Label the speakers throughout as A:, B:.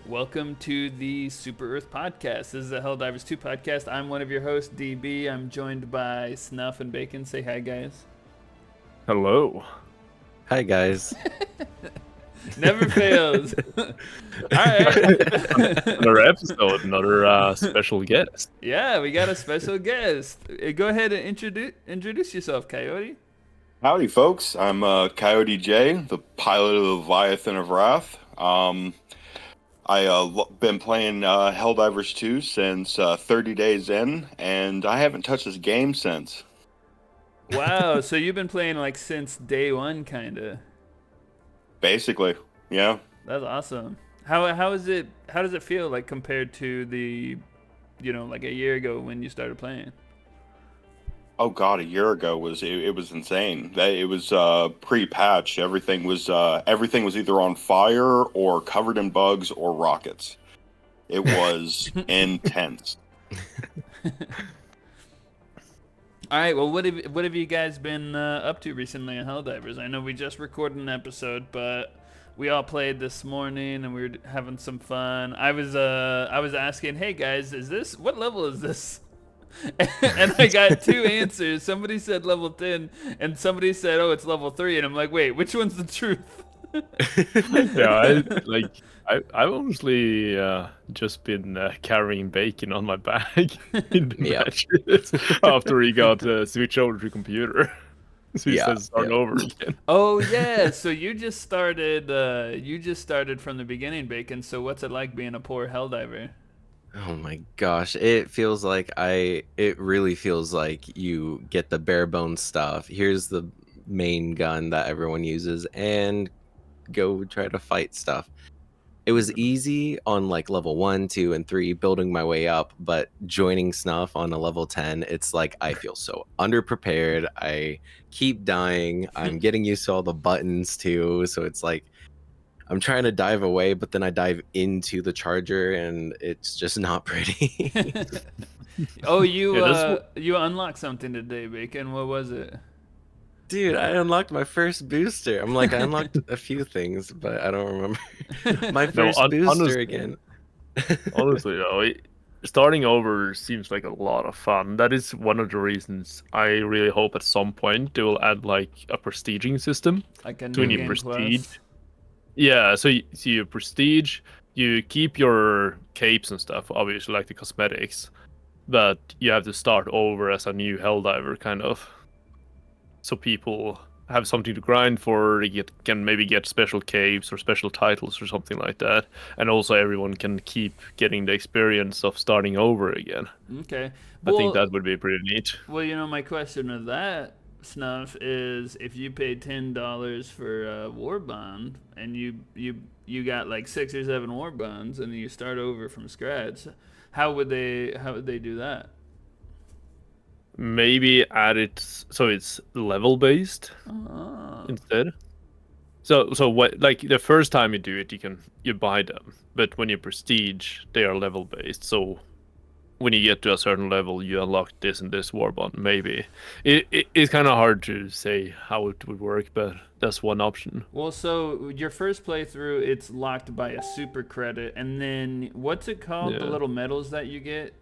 A: Welcome to the Super Earth Podcast. This is the Helldivers 2 podcast. I'm one of your hosts, DB. I'm joined by Snuff and Bacon. Say hi, guys.
B: Hello.
C: Hi, guys.
A: Never fails. All right.
B: Another episode, another special guest.
A: Yeah, we got a special guest. Go ahead and introduce yourself, Coyote.
D: Howdy, folks. I'm Coyote J, the pilot of the Leviathan of Wrath. I've been playing Helldivers 2 since 30 days in, and I haven't touched this game since.
A: Wow, so you've been playing like since day one, kind of.
D: Basically, yeah.
A: That's awesome. How is it? How does it feel like compared to the, like a year ago when you started playing?
D: Oh god, a year ago was insane. It was pre-patch. Everything was either on fire or covered in bugs or rockets. It was intense.
A: All right. Well, what have you guys been up to recently in Helldivers? I know we just recorded an episode, but we all played this morning and we were having some fun. I was asking, hey guys, what level is this? And I got two answers. Somebody said level 10, and somebody said, "Oh, it's level 3." And I'm like, "Wait, which one's the truth?"
B: Yeah, I've honestly just been carrying Bacon on my back in the matches after he got switched over to computer. So he says start over again.
A: Oh yeah, so you just started from the beginning, Bacon. So what's it like being a poor Helldiver?
C: Oh my gosh, it really feels like you get the bare bones stuff. Here's the main gun that everyone uses and go try to fight stuff. It was easy on like level 1, 2, and 3, building my way up, but joining Snuff on a level 10, it's like I feel so underprepared. I keep dying. I'm getting used to all the buttons too, so it's like I'm trying to dive away, but then I dive into the charger, and it's just not pretty.
A: Oh, you unlocked something today, Bacon. What was it?
C: Dude, I unlocked my first booster. I'm like, I unlocked a few things, but I don't remember. My first booster
B: honestly,
C: again.
B: Honestly, though, starting over seems like a lot of fun. That is one of the reasons I really hope at some point they will add like a prestiging system.
A: Like a
B: So when
A: new
B: you
A: game
B: prestige,
A: plus?
B: yeah, so you prestige, you keep your capes and stuff, obviously like the cosmetics, but you have to start over as a new Helldiver, kind of. So people have something to grind for, they can maybe get special capes or special titles or something like that, and also everyone can keep getting the experience of starting over again.
A: Okay.
B: I think that would be pretty neat.
A: Well, my question with that, Snuff, is if you paid $10 for a war bond and you got like 6 or 7 war bonds and you start over from scratch, how would they do that?
B: Maybe add it so it's level based instead. So what, like the first time you do it, you buy them, but when you prestige, they are level based. So when you get to a certain level, you unlock this and this war bond. Maybe it's kind of hard to say how it would work, but that's one option.
A: Well, so your first playthrough, it's locked by a super credit, and then what's it called? The little medals that you get.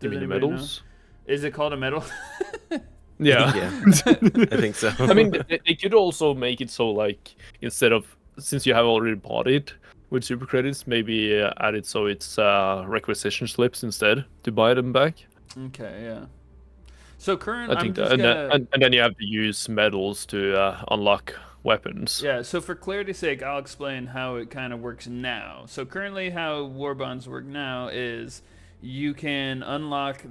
B: You mean the medals?
A: Is it called a medal?
B: Yeah.
C: I think so.
B: I mean, they could also make it so, like, instead of, since you have already bought it with super credits, maybe add it so it's requisition slips instead to buy them back.
A: Okay, yeah. So
B: I think and then you have to use medals to unlock weapons.
A: Yeah, so for clarity's sake, I'll explain how it kind of works now. So currently how war bonds work now is you can unlock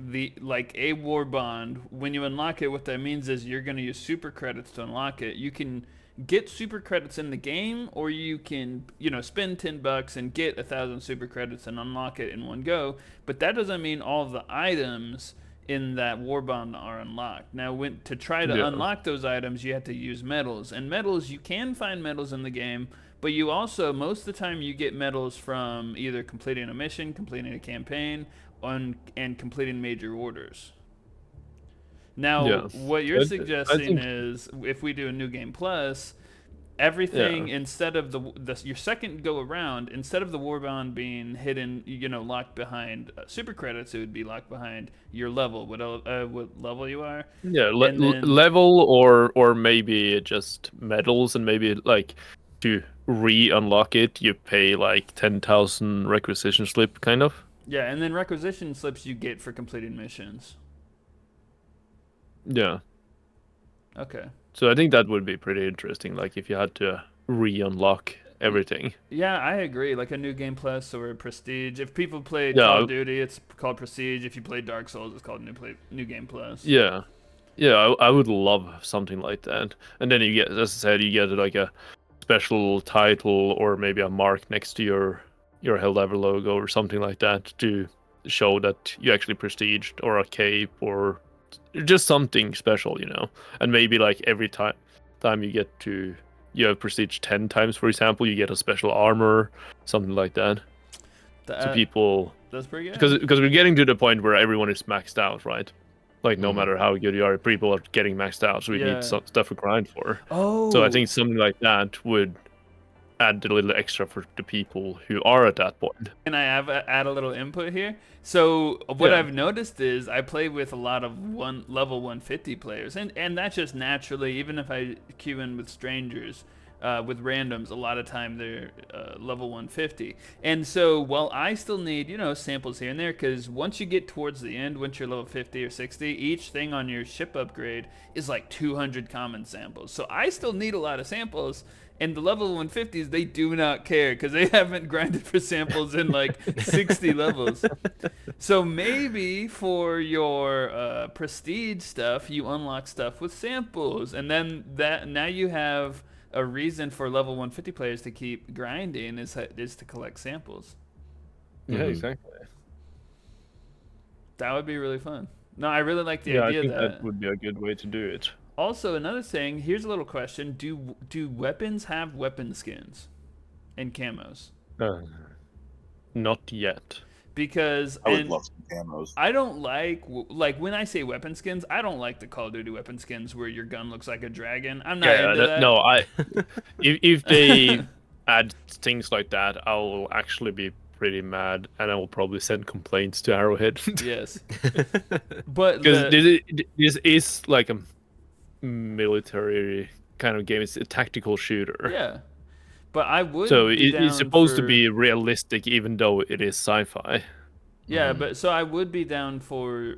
A: a war bond. When you unlock it, what that means is you're going to use super credits to unlock it. You can get super credits in the game, or you can, spend $10 and get 1,000 super credits and unlock it in one go. But that doesn't mean all of the items in that war bond are unlocked. Now, to try to unlock those items, you have to use medals. And medals, you can find medals in the game, but you also, most of the time, you get medals from either completing a mission, completing a campaign, and completing major orders. Now, what you're suggesting is if we do a new game plus, everything instead of your second go around, instead of the warband being hidden, locked behind super credits, it would be locked behind your level, what level you are.
B: Yeah,
A: And then,
B: level or maybe just medals, and maybe like to re-unlock it, you pay like 10,000 requisition slip, kind of.
A: yeah, and then requisition slips you get for completing missions.
B: Yeah.
A: Okay.
B: So I think that would be pretty interesting, like if you had to re-unlock everything.
A: Yeah, I agree. Like a New Game Plus or a Prestige. If people played
B: Yeah.
A: Call of Duty, it's called Prestige. If you play Dark Souls, it's called New Game Plus.
B: Yeah. Yeah, I would love something like that. And then you get, as I said, you get like a special title or maybe a mark next to your Helldiver logo or something like that to show that you actually prestiged, or a cape, or just something special, And maybe like every time you have prestige 10 times, for example, you get a special armor, something like that. So people,
A: that's pretty good.
B: Because we're getting to the point where everyone is maxed out, right? Like no matter how good you are, people are getting maxed out, so we need some stuff to grind for.
A: Oh.
B: So I think something like that would add a little extra for the people who are at that point.
A: Can I add a little input here? So what I've noticed is I play with a lot of level 150 players, and that's just naturally, even if I queue in with strangers, with randoms, a lot of time they're level 150. And so while I still need, samples here and there, because once you get towards the end, once you're level 50 or 60, each thing on your ship upgrade is like 200 common samples. So I still need a lot of samples. And the level 150s, they do not care because they haven't grinded for samples in like 60 levels. So maybe for your prestige stuff, you unlock stuff with samples. And then now you have a reason for level 150 players to keep grinding is to collect samples.
B: Yeah, exactly.
A: That would be really fun. No, I really like the idea
B: I think
A: that
B: would be a good way to do it.
A: Also, another thing, here's a little question. Do weapons have weapon skins and camos?
B: Not yet.
A: Because
D: I would love some camos.
A: I don't like when I say weapon skins, I don't like the Call of Duty weapon skins where your gun looks like a dragon. I'm not into that.
B: No, if they add things like that, I will actually be pretty mad, and I will probably send complaints to Arrowhead.
A: Yes. But
B: because this is like a military kind of game. It's a tactical shooter.
A: Yeah. But I would.
B: So it's supposed to be realistic, even though it is sci-fi.
A: Yeah, but so I would be down for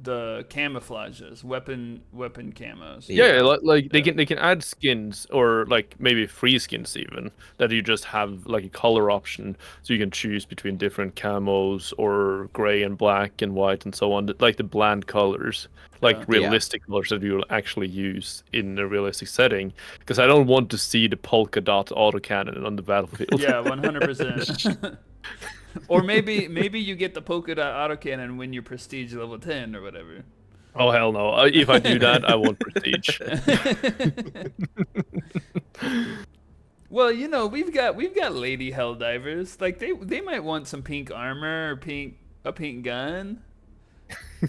A: the camouflages, weapon camos.
B: Yeah, like they can add skins, or like maybe free skins even, that you just have like a color option, so you can choose between different camos, or gray and black and white and so on, like the bland colors, like realistic colors that you will actually use in a realistic setting. Because I don't want to see the polka dot autocannon on the battlefield.
A: Yeah, 100%. Or maybe you get the polka dot autocannon when you're prestige level 10 or whatever.
B: Oh hell no! If I do that, I want prestige.
A: Well, we've got lady Helldivers. Like they might want some pink armor or a pink gun.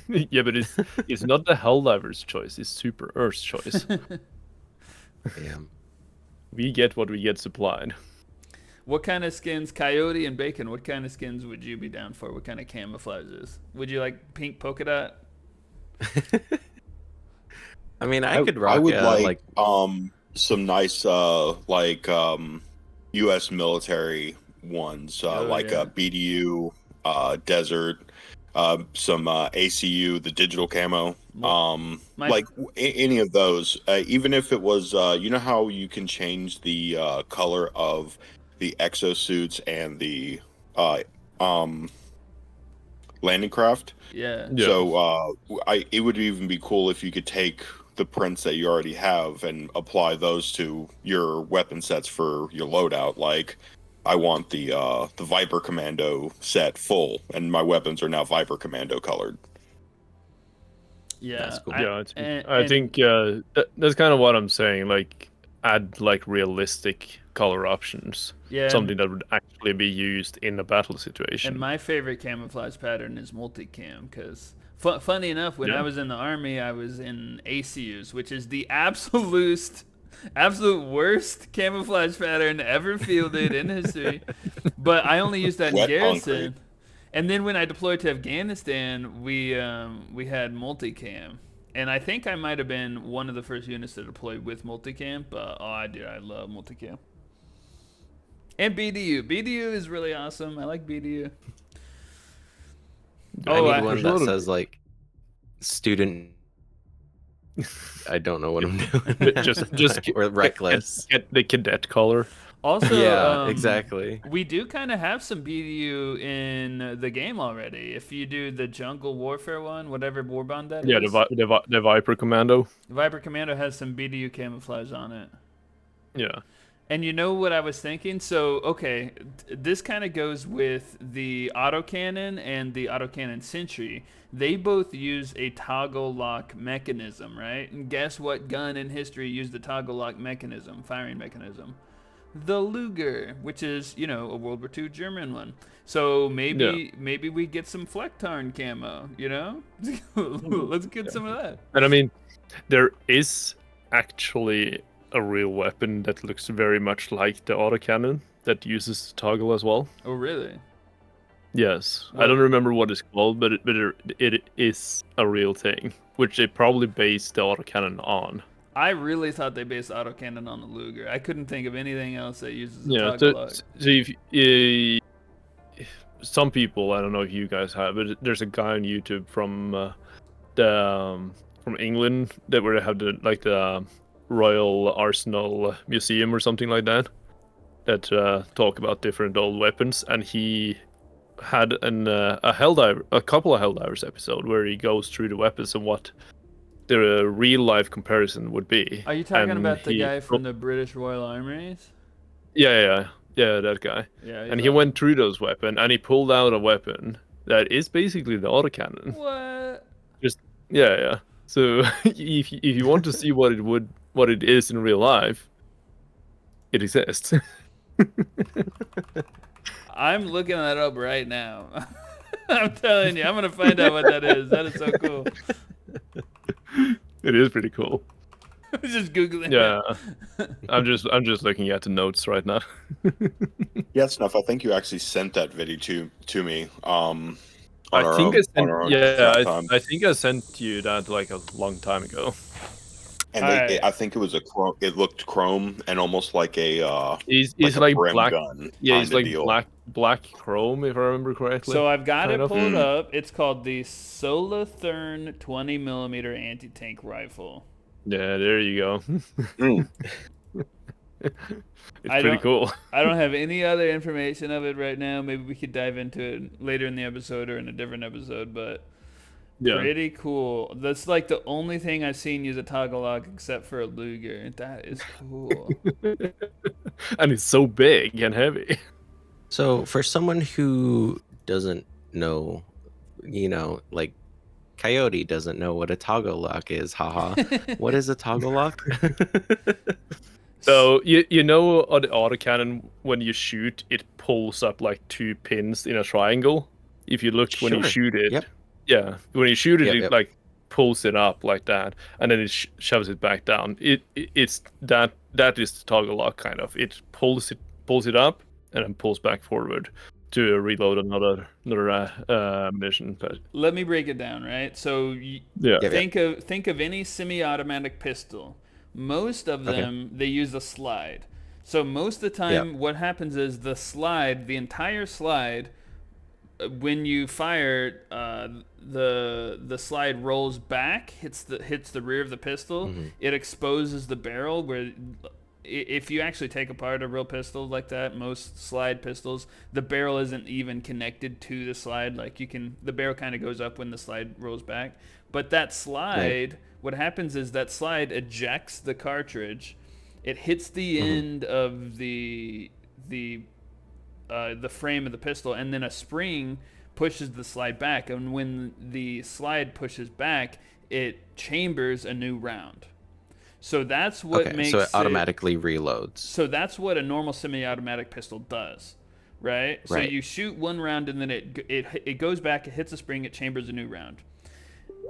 B: Yeah, but it's not the Helldiver's choice. It's Super Earth's choice.
C: Damn.
B: We get what we get supplied.
A: What kind of skins, Coyote and Bacon, what kind of skins would you be down for? What kind of camouflages? Would you like pink polka dot?
C: I mean, I could rock.
D: I would like some nice U.S. military ones, BDU, Desert, some ACU, the digital camo, any of those. Even if it was, you know how you can change the color of the exosuits and the landing craft.
A: Yeah.
D: So it would even be cool if you could take the prints that you already have and apply those to your weapon sets for your loadout. Like, I want the Viper Commando set full, and my weapons are now Viper Commando colored.
A: Yeah.
C: That's cool.
B: I think that's kind of what I'm saying. Like, add like realistic color options.
A: Yeah.
B: Something that would actually be used in a battle situation.
A: And my favorite camouflage pattern is multicam, because funny enough, when I was in the army, I was in ACUs, which is the absolute Absolute worst camouflage pattern ever fielded in history. But I only used that in
D: Wet
A: Garrison.
D: concrete.
A: And then when I deployed to Afghanistan, we had multicam. And I think I might have been one of the first units to deploy with multicam, but I love multicam. And BDU. BDU is really awesome. I like BDU.
C: I need one that says like student. I don't know what I'm doing.
B: just
C: or reckless.
B: Get the cadet color.
A: Also,
C: Yeah, exactly.
A: We do kind of have some BDU in the game already. If you do the Jungle Warfare one, whatever warband that
B: Yeah,
A: is.
B: the Viper Commando.
A: Viper Commando has some BDU camouflage on it.
B: Yeah.
A: And you know what I was thinking? So, okay, this kind of goes with the autocannon and the autocannon sentry. They both use a toggle lock mechanism, right? And guess what gun in history used the toggle lock mechanism, firing mechanism? The Luger, which is, you know, a World War II German one. So maybe we get some Flecktarn camo, you know? Let's get some of that.
B: And I mean, there is actually a real weapon that looks very much like the autocannon that uses toggle as well.
A: Oh, really?
B: Yes.
A: What?
B: I don't remember what it's called, but it is a real thing, which they probably based the autocannon on.
A: I really thought they based autocannon on the Luger. I couldn't think of anything else that uses the
B: Yeah,
A: toggle lock.
B: so if some people, I don't know if you guys have, but there's a guy on YouTube from England that where they have the Royal Arsenal Museum or something like that talk about different old weapons, and he had a couple of Helldivers episode where he goes through the weapons and what the real life comparison would be.
A: Are you talking
B: And
A: about the guy from the British Royal Armies?
B: Yeah, that guy.
A: Yeah.
B: And he went through those weapons and he pulled out a weapon that is basically the autocannon.
A: What?
B: Yeah. So if you want to see what it is in real life, it exists.
A: I'm looking that up right now. I'm telling you, I'm gonna find out what that is. That is so cool.
B: It is pretty cool.
A: I'm just googling.
B: Yeah, I'm just looking at the notes right now.
D: Yeah, Snuff, I think you actually sent that video to me.
B: I think I think I sent you that like a long time ago.
D: And I think it was it looked chrome and almost like a
B: He's
D: like
B: like
D: brim
B: black.
D: gun.
B: Yeah, he's like
D: deal.
B: black chrome if I remember correctly.
A: So I've got it
B: Kind of.
A: pulled up. It's called the Solothurn 20mm anti-tank rifle.
B: Yeah, there you go.
D: Mm.
B: It's pretty cool.
A: I don't have any other information of it right now. Maybe we could dive into it later in the episode or in a different episode, but
B: Yeah.
A: pretty cool. That's like the only thing I've seen use a toggle lock except for a Luger. That is cool.
B: And it's so big and heavy.
C: So for someone who doesn't know, like Coyote doesn't know what a toggle lock is, haha. What is a toggle lock?
B: So you know on the autocannon when you shoot it pulls up like two pins in a triangle. If you look when you
C: Sure.
B: shoot it,
C: Yep.
B: yeah, when you shoot it,
C: Yep,
B: it
C: yep.
B: like pulls it up like that, and then it shoves it back down. It's that is the toggle lock kind of. It pulls it up and then pulls back forward to reload another mission. But
A: Let me break it down, right? So
B: yeah,
A: think of any semi-automatic pistol. Most of
C: Okay.
A: them they use a slide. So most of the time, what happens is the entire slide, when you fire, the slide rolls back, hits the rear of the pistol.
C: Mm-hmm.
A: It exposes the barrel. Where if you actually take apart a real pistol like that, most slide pistols, the barrel isn't even connected to the slide. Like the barrel kind of goes up when the slide rolls back. But that slide, what happens is that slide ejects the cartridge. It hits the end of the frame of the pistol, and then a spring pushes the slide back. And when the slide pushes back, it chambers a new round. So that's what makes
C: so it automatically reloads.
A: So that's what a normal semi-automatic pistol does, right? So you shoot one round, and then it goes back, it hits a spring, it chambers a new round.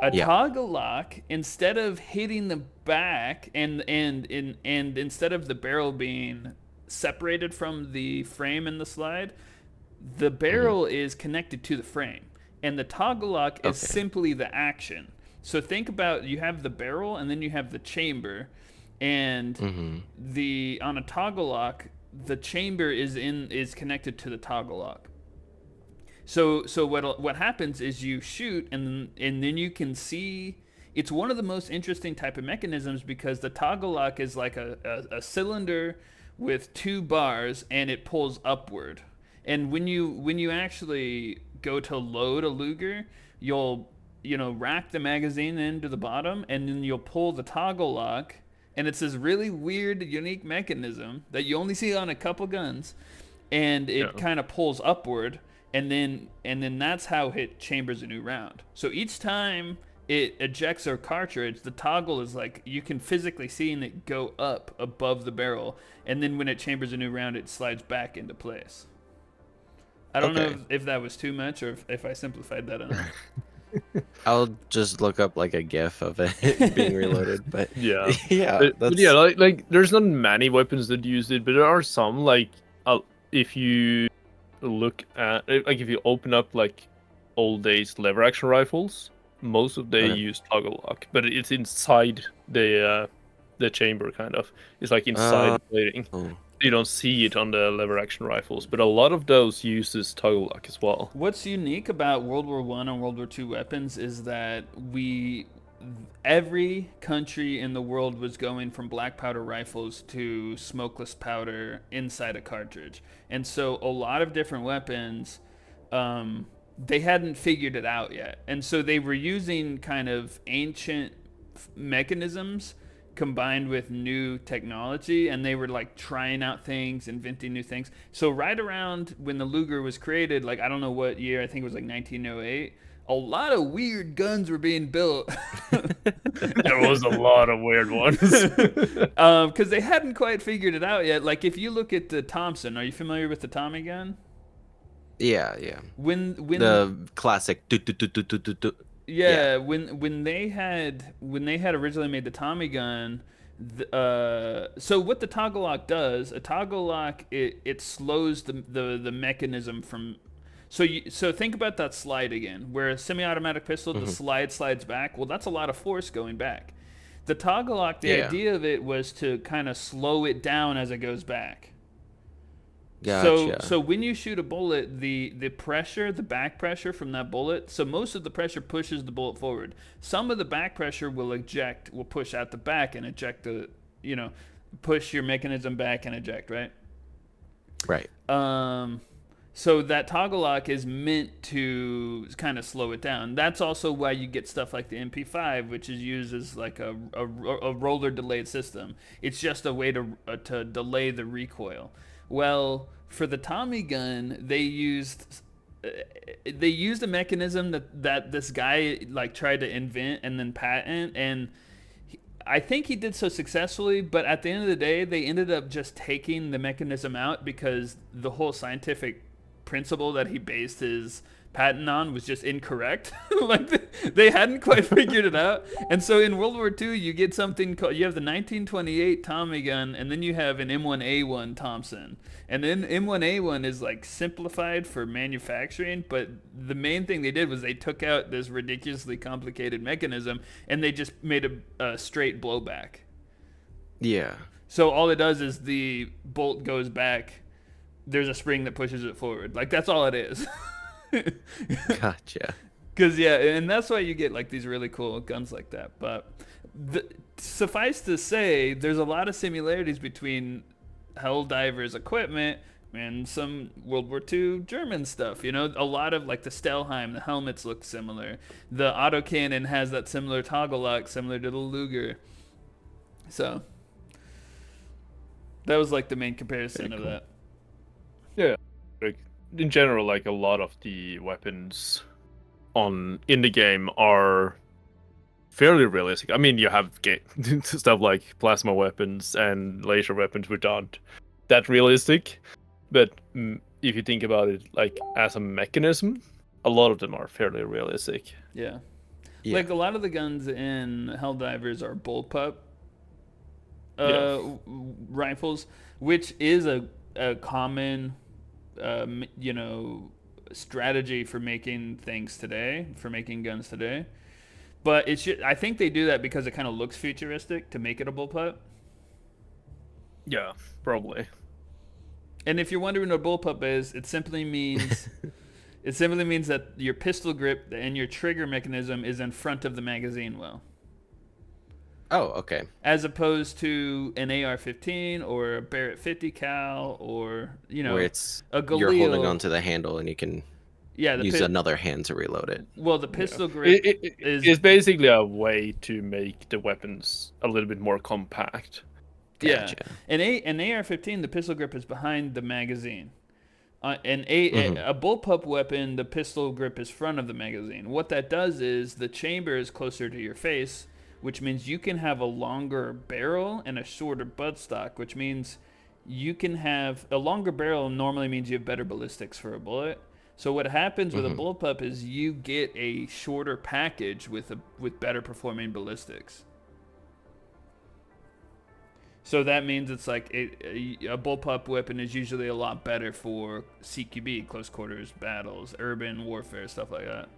A: A
C: Yeah.
A: toggle lock, instead of hitting the back and instead of the barrel being separated from the frame in the slide, the barrel is connected to the frame, and the toggle lock is
C: Okay.
A: simply the action. So think about, you have the barrel and then you have the chamber, and the on a toggle lock, the chamber is connected to the toggle lock. So what happens is you shoot, and then you can see. It's one of the most interesting type of mechanisms, because the toggle lock is like a cylinder with two bars, and it pulls upward. And when you actually go to load a Luger, you'll rack the magazine into the bottom, and then you'll pull the toggle lock, and it's this really weird, unique mechanism that you only see on a couple guns, and it kind of pulls upward, and then that's how it chambers a new round. So each time it ejects a cartridge, the toggle is like, you can physically see it go up above the barrel, and then when it chambers a new round, it slides back into place. I don't know if that was too much, or if I simplified that enough.
C: I'll just look up like a GIF of it being reloaded, but
B: Yeah.
C: yeah,
B: But yeah, like there's not many weapons that use it, but there are some. Like, if you look at, like, if you open up like old days lever action rifles, most of they use toggle lock, but it's inside the chamber, kind of. It's like inside the plating. You don't see it on the lever action rifles, but a lot of those uses toggle lock as well.
A: What's unique about World War I and World War II weapons is that every country in the world was going from black powder rifles to smokeless powder inside a cartridge. And so a lot of different weapons, they hadn't figured it out yet. And so they were using kind of ancient mechanisms combined with new technology, and they were like trying out things, inventing new things. So right around when the Luger was created, like I don't know what year, I think it was like 1908, a lot of weird guns were being built.
B: There was a lot of weird ones.
A: Because they hadn't quite figured it out yet. Like if you look at the Thompson, are you familiar with the Tommy gun?
C: Yeah.
A: When
C: The classic.
A: Yeah, when they had originally made the Tommy gun, so what the toggle lock does, a toggle lock, it slows the mechanism from. So think about that slide again, where a semi-automatic pistol, the slide slides back. Well, that's a lot of force going back. The toggle lock, the idea of it was to kind of slow it down as it goes back.
C: Gotcha.
A: So when you shoot a bullet, the pressure, the back pressure from that bullet, so most of the pressure pushes the bullet forward. Some of the back pressure will push out the back and eject push your mechanism back and eject, right?
C: Right.
A: So that toggle lock is meant to kind of slow it down. That's also why you get stuff like the MP5, which is used as like a roller delayed system. It's just a way to delay the recoil. Well, for the Tommy gun, they used a mechanism that this guy like tried to invent and then patent, and I think he did so successfully, but at the end of the day, they ended up just taking the mechanism out because the whole scientific principle that he based his patent on was just incorrect. Like they hadn't quite figured it out. And so in World War II, you get something called, you have the 1928 Tommy gun, and then you have an M1A1 Thompson. And then M1A1 is like simplified for manufacturing, but the main thing they did was they took out this ridiculously complicated mechanism and they just made a straight blowback.
C: Yeah.
A: So all it does is the bolt goes back, there's a spring that pushes it forward. Like that's all it is.
C: Gotcha.
A: Because and that's why you get like these really cool guns like that. But suffice to say, there's a lot of similarities between Helldivers equipment and some World War II German stuff. A lot of like the Stelheim, the helmets look similar. The autocannon has that similar toggle lock, similar to the Luger. So that was like the main comparison of that.
B: Yeah, like in general, like a lot of the weapons in the game are fairly realistic. I mean, you have stuff like plasma weapons and laser weapons which aren't that realistic, but if you think about it like as a mechanism, a lot of them are fairly realistic.
A: Yeah.
C: Yeah.
A: Like a lot of the guns in Helldivers are bullpup rifles, which is a common, strategy for making things today, for making guns today. But I think they do that because it kind of looks futuristic to make it a bullpup.
B: Yeah, probably.
A: And if you're wondering what a bullpup is, it simply means that your pistol grip and your trigger mechanism is in front of the magazine well.
C: Oh, okay.
A: As opposed to an AR-15 or a Barrett 50 cal or
C: Where it's
A: a Galil.
C: you're holding onto the handle and you can use another hand to reload it.
A: Well, the pistol grip
B: it's basically a way to make the weapons a little bit more compact.
C: Gotcha.
A: Yeah, an AR-15, the pistol grip is behind the magazine. A bullpup weapon, the pistol grip is front of the magazine. What that does is the chamber is closer to your face, which means you can have a longer barrel and a shorter buttstock, which means you can have a longer barrel normally means you have better ballistics for a bullet. So what happens with a bullpup is you get a shorter package with better performing ballistics. So that means it's like a bullpup weapon is usually a lot better for CQB, close quarters battles, urban warfare, stuff like that.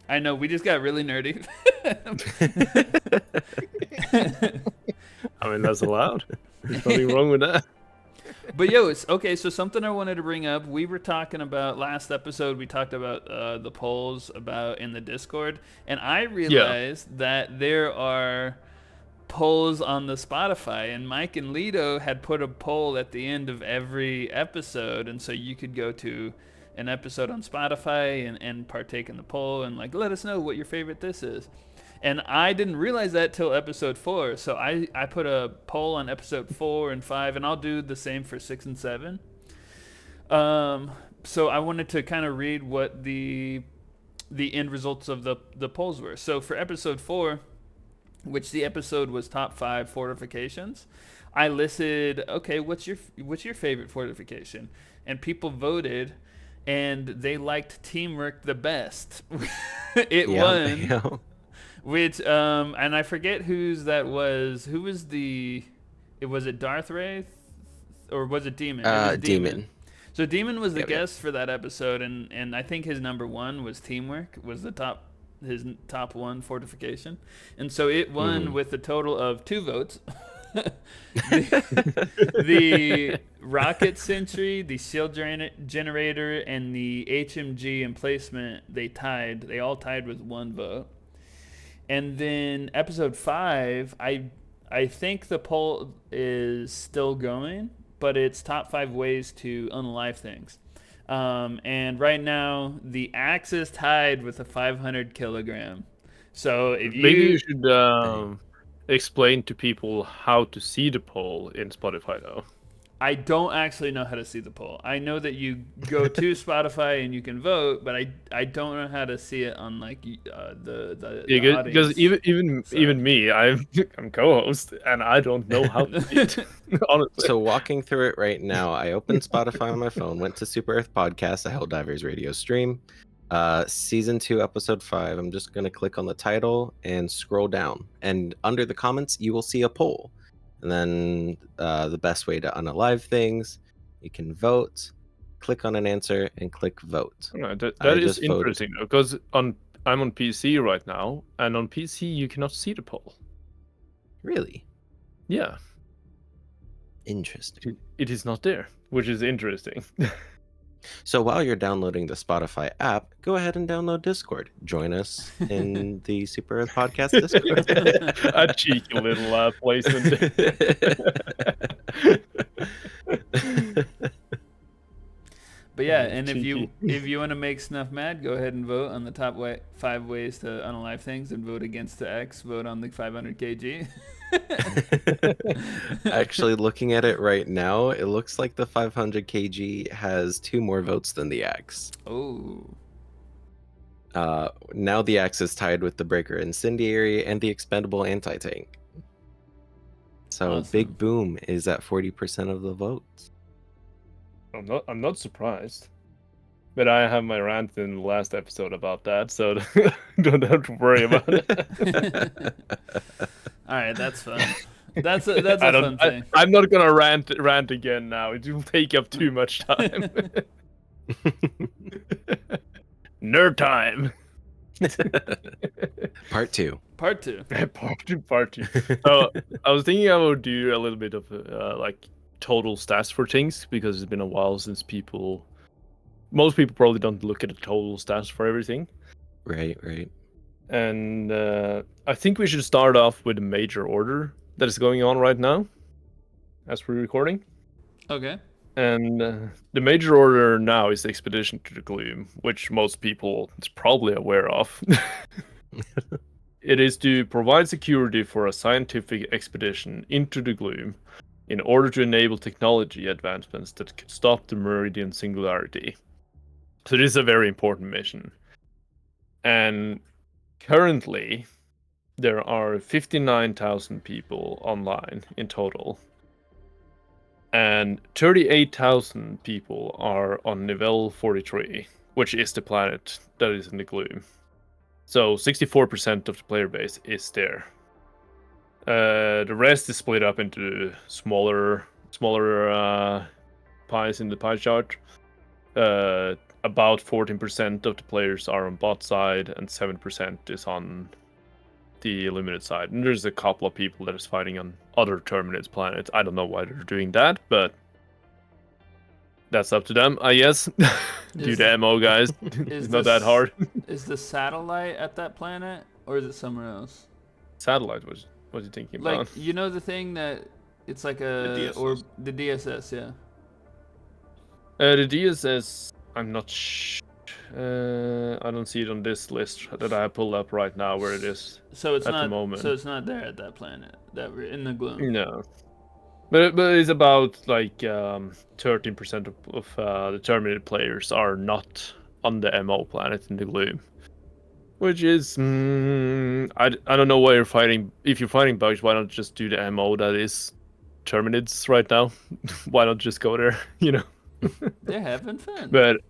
A: I know, we just got really nerdy.
B: I mean, that's allowed. There's nothing wrong with that.
A: But yo, it's okay. So something I wanted to bring up. We were talking about last episode. We talked about the polls about in the Discord, and I realized that there are polls on the Spotify, and Mike and Lido had put a poll at the end of every episode, and so you could go to an episode on Spotify and partake in the poll and like let us know what your favorite this is. And I didn't realize that till episode 4. So I put a poll on episode 4 and 5, and I'll do the same for 6 and 7. So I wanted to kind of read what the end results of the polls were. So for episode 4, which the episode was top 5 fortifications, I listed, okay, what's your favorite fortification? And people voted, and they liked teamwork the best. It won.
C: Yeah.
A: Which and I forget whose that was. Who was was it Darth Wraith or was it Demon? It was
C: Demon.
A: So Demon was the guest for that episode, and I think his number 1 was teamwork, was his top 1 fortification. And so it won with a total of 2 votes. the rocket sentry, the shield generator, and the HMG emplacement, they all tied with 1 vote. And then episode 5, I think the poll is still going, but it's top 5 ways to unalive things. And right now the axe is tied with a 500 kilogram. So if
B: maybe you should explain to people how to see the poll in Spotify though.
A: I don't actually know how to see the poll. I know that you go to Spotify and you can vote, but I don't know how to see it on like the
B: because even me, I'm co-host and I don't know how to see it. Honestly.
C: So walking through it right now, I opened Spotify on my phone, went to Super Earth Podcast, a Helldivers Radio stream, season 2, episode 5. I'm just gonna click on the title and scroll down, and under the comments you will see a poll. And then the best way to unalive things, you can vote, click on an answer, and click vote.
B: That is interesting, because I'm on PC right now, and on PC you cannot see the poll.
C: Really?
B: Yeah.
C: Interesting.
B: It is not there, which is interesting.
C: So while you're downloading the Spotify app, go ahead and download Discord. Join us in the Super Earth Podcast Discord.
B: A cheeky little placement.
A: But yeah, and if you want to make Snuff mad, go ahead and vote on the top 5 ways to unalive things, and vote against the X. Vote on the 500 kg.
C: Actually, looking at it right now, it looks like the 500 kg has 2 more votes than the axe.
A: Oh.
C: Now the axe is tied with the breaker incendiary and the expendable anti-tank. So
A: Awesome.
C: Big Boom is at 40% of the votes.
B: I'm not surprised. But I have my rant in the last episode about that, so don't have to worry about it.
A: All right, that's fun. That's a fun thing.
B: I'm not gonna rant again now. It will take up too much time. Nerd time.
C: Part 2.
A: Part 2.
B: Part two. So I was thinking I would do a little bit of like total stats for things, because it's been a while since most people probably don't look at the total stats for everything.
C: Right.
B: And I think we should start off with the major order that is going on right now, as we're recording.
A: Okay.
B: And the major order now is the Expedition to the Gloom, which most people is probably aware of. It is to provide security for a scientific expedition into the Gloom in order to enable technology advancements that could stop the Meridian Singularity. So this is a very important mission. And currently, there are 59,000 people online in total. And 38,000 people are on Nivelle 43, which is the planet that is in the Gloom. So 64% of the player base is there. The rest is split up into smaller pies in the pie chart. About 14% of the players are on bot side, and 7% is on the Illuminate side. And there's a couple of people that is fighting on other Terminate planets. I don't know why they're doing that, but that's up to them, I guess. Do the MO, guys. It's not that hard.
A: Is the satellite at that planet, or is it somewhere else?
B: Satellite? What are you thinking about?
A: Like, you know the thing that it's like
D: The DSS.
A: or the DSS, yeah.
B: The DSS, I'm not I don't see it on this list that I pulled up right now where it is.
A: So it's
B: at
A: not
B: the moment.
A: So it's not there at that planet that we're in the Gloom.
B: No. But it's about like 13% of the Terminated players are not on the MO planet in the Gloom. Which is, I don't know why you're fighting. If you're fighting bugs, why not just do the MO that is Terminids right now? Why not just go there, you know?
A: They're having fun.
B: But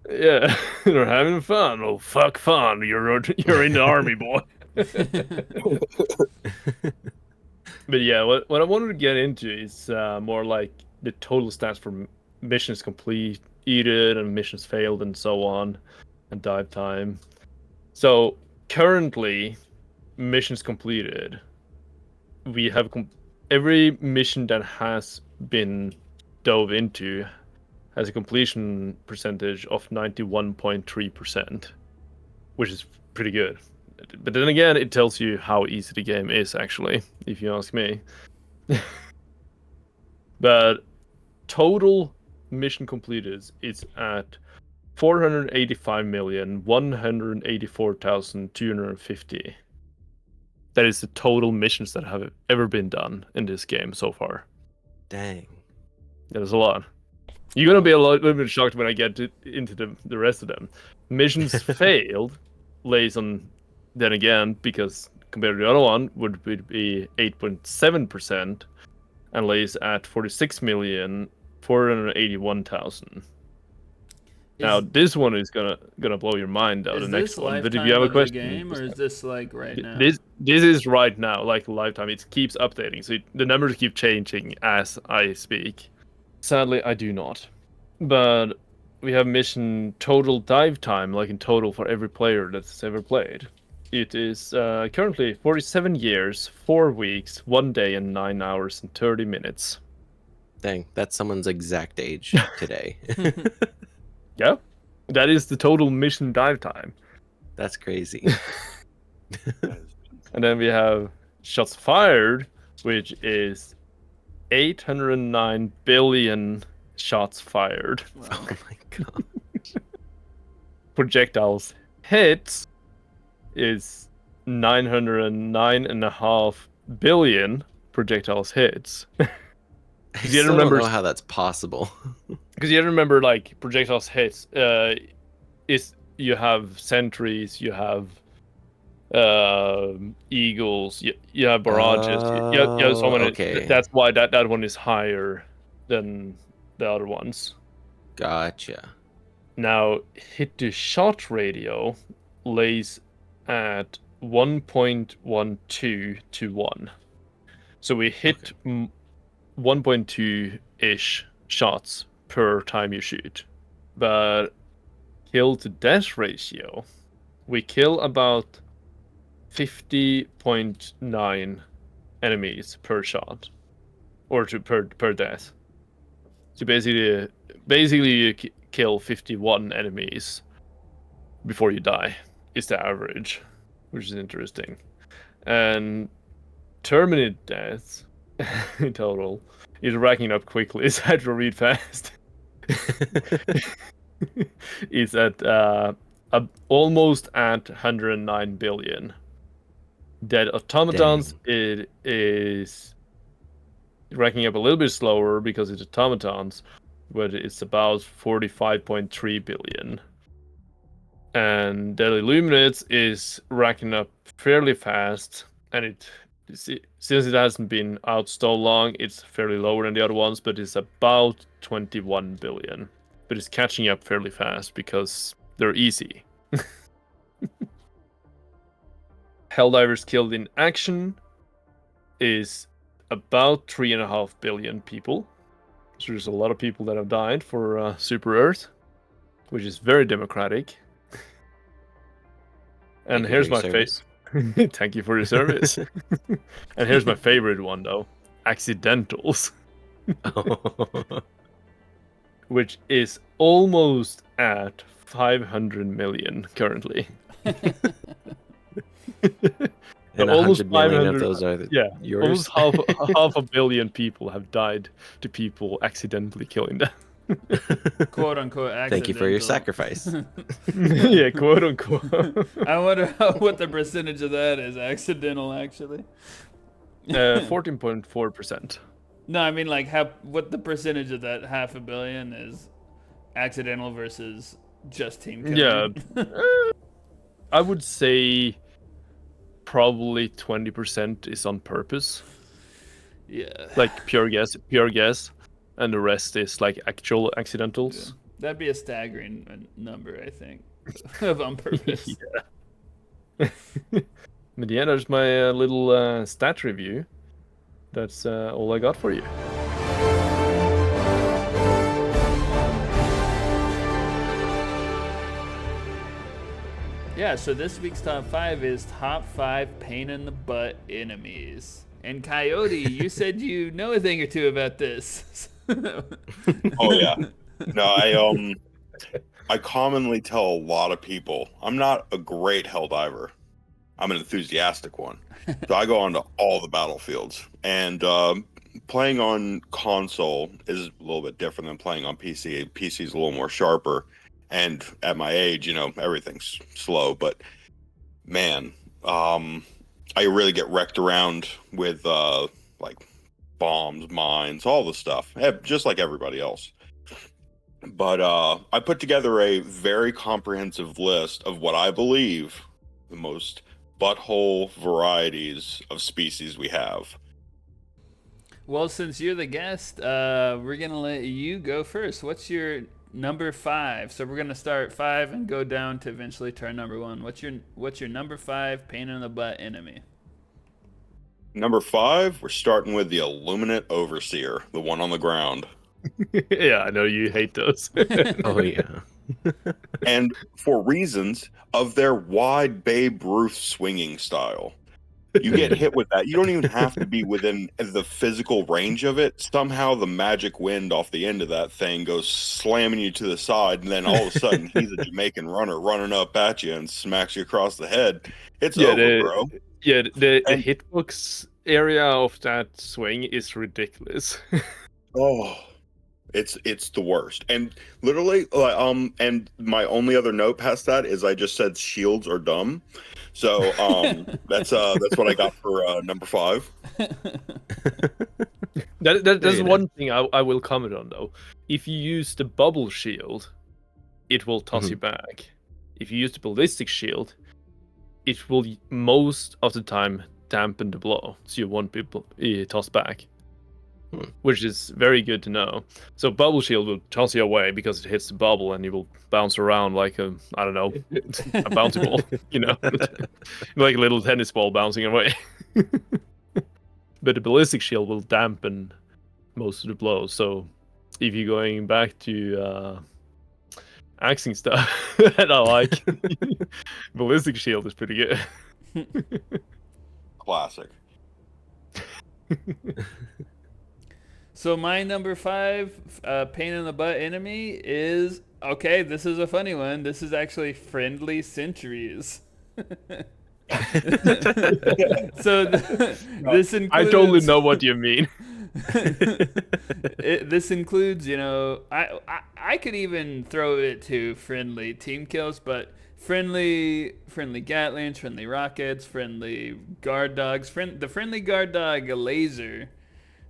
B: yeah, they're having fun. Oh, fuck fun. You're in the army, boy. But yeah, what I wanted to get into is more like the total stats for missions completed and missions failed and so on, and dive time. So currently, missions completed, we have every mission that has been dove into has a completion percentage of 91.3%, which is pretty good. But then again, it tells you how easy the game is, actually, if you ask me. But total mission completed is at 485,184,250. That is the total missions that have ever been done in this game so far.
C: Dang.
B: That is a lot. You're going to be a little bit shocked when I get into the rest of them. Missions failed lays on, then again, because compared to the other one, would be 8.7% and lays at 46,481,000. Now this one is gonna blow your mind out. The next one. But if you have a question,
A: game, or is this like right now?
B: This is right now, like lifetime. It keeps updating, so the numbers keep changing as I speak. Sadly, I do not. But we have mission total dive time, like in total for every player that's ever played. It is currently 47 years, 4 weeks, 1 day, and 9 hours and 30 minutes.
C: Dang, that's someone's exact age today.
B: Yeah, that is the total mission dive time.
C: That's crazy.
B: And then we have shots fired, which is 809 billion shots fired.
C: Wow. Oh my god.
B: Projectiles hits is 909.5 billion projectiles hits.
C: I still don't know how that's possible.
B: Because you have to remember, like, projectiles hits is you have sentries, you have eagles, you have barrages, you have so many.
C: Okay.
B: That's why that one is higher than the other ones.
C: Gotcha.
B: Now, hit to shot ratio lays at 1.12 to 1. So we hit 1.2-ish shots per time you shoot. But kill to death ratio, we kill about 50.9 enemies per shot. Or per death. So basically you kill 51 enemies before you die is the average, which is interesting. And terminate deaths in total is racking up quickly. So I had to read fast. It's at almost at 109 billion. Dead automatons, it is racking up a little bit slower because it's automatons, but it's about 45.3 billion. And Dead Illuminates is racking up fairly fast, and since it hasn't been out so long, it's fairly lower than the other ones, but it's about 21 billion. But it's catching up fairly fast because they're easy. Helldivers killed in action is about 3.5 billion people. So there's a lot of people that have died for Super Earth, which is very democratic. And here's my favorite. Thank you for your service. And here's my favorite one, though. Accidentals. Which is almost at 500 million currently.
C: And
B: almost
C: 100 million
B: 500,
C: of those are yours.
B: Almost half a billion people have died to people accidentally killing them.
A: Quote unquote accidental.
C: Thank you for your sacrifice.
B: Yeah, quote unquote.
A: I wonder what the percentage of that is accidental, actually.
B: 14.4%.
A: No, I mean like what the percentage of that 500 million is accidental versus just team killing.
B: Yeah, I would say probably 20% is on purpose.
A: Yeah.
B: Like pure guess, and the rest is like actual accidentals.
A: Yeah. That'd be a staggering number, I think, of on purpose.
B: Yeah. But yeah, there's my little stat review. That's all I got for you.
A: Yeah, so this week's top 5 is top 5 pain in the butt enemies. And Coyote, you said you know a thing or two about this.
D: Oh yeah. No, I commonly tell a lot of people I'm not a great Helldiver. I'm an enthusiastic one. So I go onto all the battlefields. And playing on console is a little bit different than playing on PC. PC is a little more sharper. And at my age, everything's slow. But man, I really get wrecked around with like bombs, mines, all the stuff, just like everybody else. But I put together a very comprehensive list of what I believe the most butthole varieties of species we have.
A: Well, since you're the guest, we're going to let you go first. What's your number 5? So we're going to start 5 and go down to eventually turn number 1. What's your number 5 pain in the butt enemy?
D: Number 5, we're starting with the Illuminate Overseer, the one on the ground.
B: Yeah, I know you hate those.
C: Oh yeah.
D: And for reasons of their wide Babe Ruth swinging style. You get hit with that. You don't even have to be within the physical range of it. Somehow the magic wind off the end of that thing goes slamming you to the side, and then all of a sudden he's a Jamaican runner running up at you and smacks you across the head. It's over, bro.
B: Yeah, the hitbox area of that swing is ridiculous.
D: Oh, it's the worst. And literally, and my only other note past that is I just said shields are dumb. So that's what I got for number 5.
B: There's one thing I will comment on though. If you use the bubble shield, it will toss you back. If you use the ballistic shield, it will most of the time dampen the blow, so you won't be tossed back. which is very good to know. So bubble shield will toss you away because it hits the bubble and you will bounce around like a, I don't know, a bouncy ball, you know, like a little tennis ball bouncing away. But the ballistic shield will dampen most of the blows. So if you're going back to axing stuff that I like, ballistic shield is pretty good.
D: Classic.
A: So my number 5 pain in the butt enemy is, okay, this is a funny one. This is actually friendly sentries. So this includes...
B: I totally know what you mean.
A: This includes, you know, I could even throw it to friendly team kills, but friendly Gatlings, friendly rockets, friendly guard dogs, the friendly guard dog laser.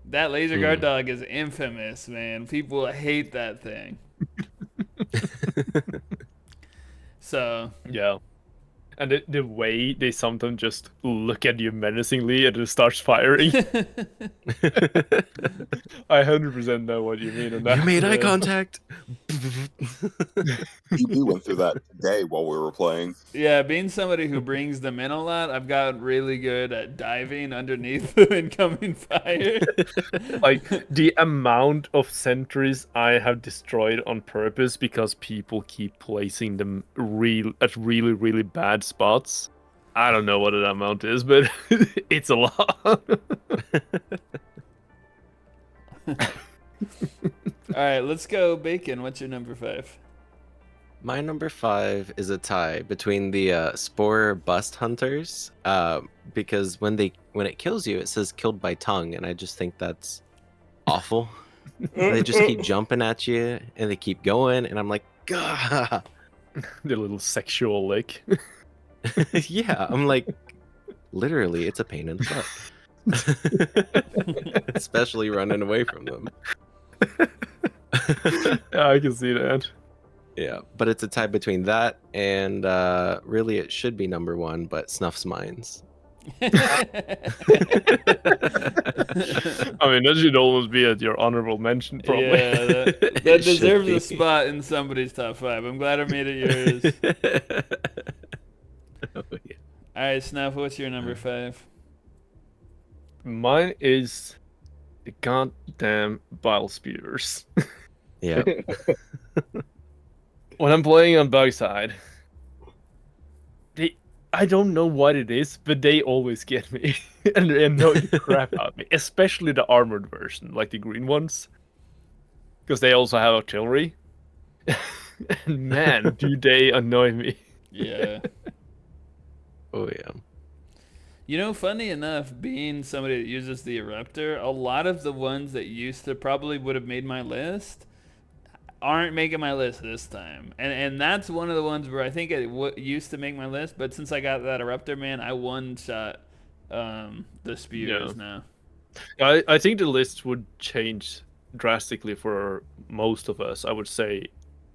A: That laser guard dog is infamous, man. People hate that thing. So
B: yeah. And the way they sometimes just look at you menacingly and it starts firing. I 100% know what you mean on that.
C: You made eye contact.
D: We went through that today while we were playing.
A: Yeah, being somebody who brings them in a lot, I've got really good at diving underneath the incoming fire.
B: Like, the amount of sentries I have destroyed on purpose because people keep placing them at really, really bad spots. I don't know what that amount is, but it's a lot.
A: All right, let's go. Bacon, what's your number 5?
C: My number 5 is a tie between the spore bust hunters, because when it kills you, it says killed by tongue, and I just think that's awful. They just keep jumping at you, and they keep going, and I'm like, gah.
B: The little sexual lick.
C: Yeah, I'm like, literally, it's a pain in the butt. Especially running away from them.
B: Yeah, I can see that.
C: Yeah, but it's a tie between that and really it should be number 1, but Snuff's mines.
B: I mean, that should almost be at your honorable mention, probably.
A: Yeah, that deserves a spot in somebody's top 5. I'm glad I made it yours.
C: Oh, yeah.
A: All right, Snuff, what's your number 5?
B: Mine is the goddamn bile spewers.
C: Yeah.
B: When I'm playing on bug side, I don't know what it is, but they always get me. And they annoy the crap out of me. Especially the armored version, like the green ones. Because they also have artillery. And man, do they annoy me.
A: Yeah.
C: Oh, yeah.
A: You know, funny enough, being somebody that uses the eruptor, a lot of the ones that used to probably would have made my list aren't making my list this time. And that's one of the ones where I think it used to make my list, but since I got that eruptor, man, I one-shot the spewers now.
B: I think the list would change drastically for most of us, I would say,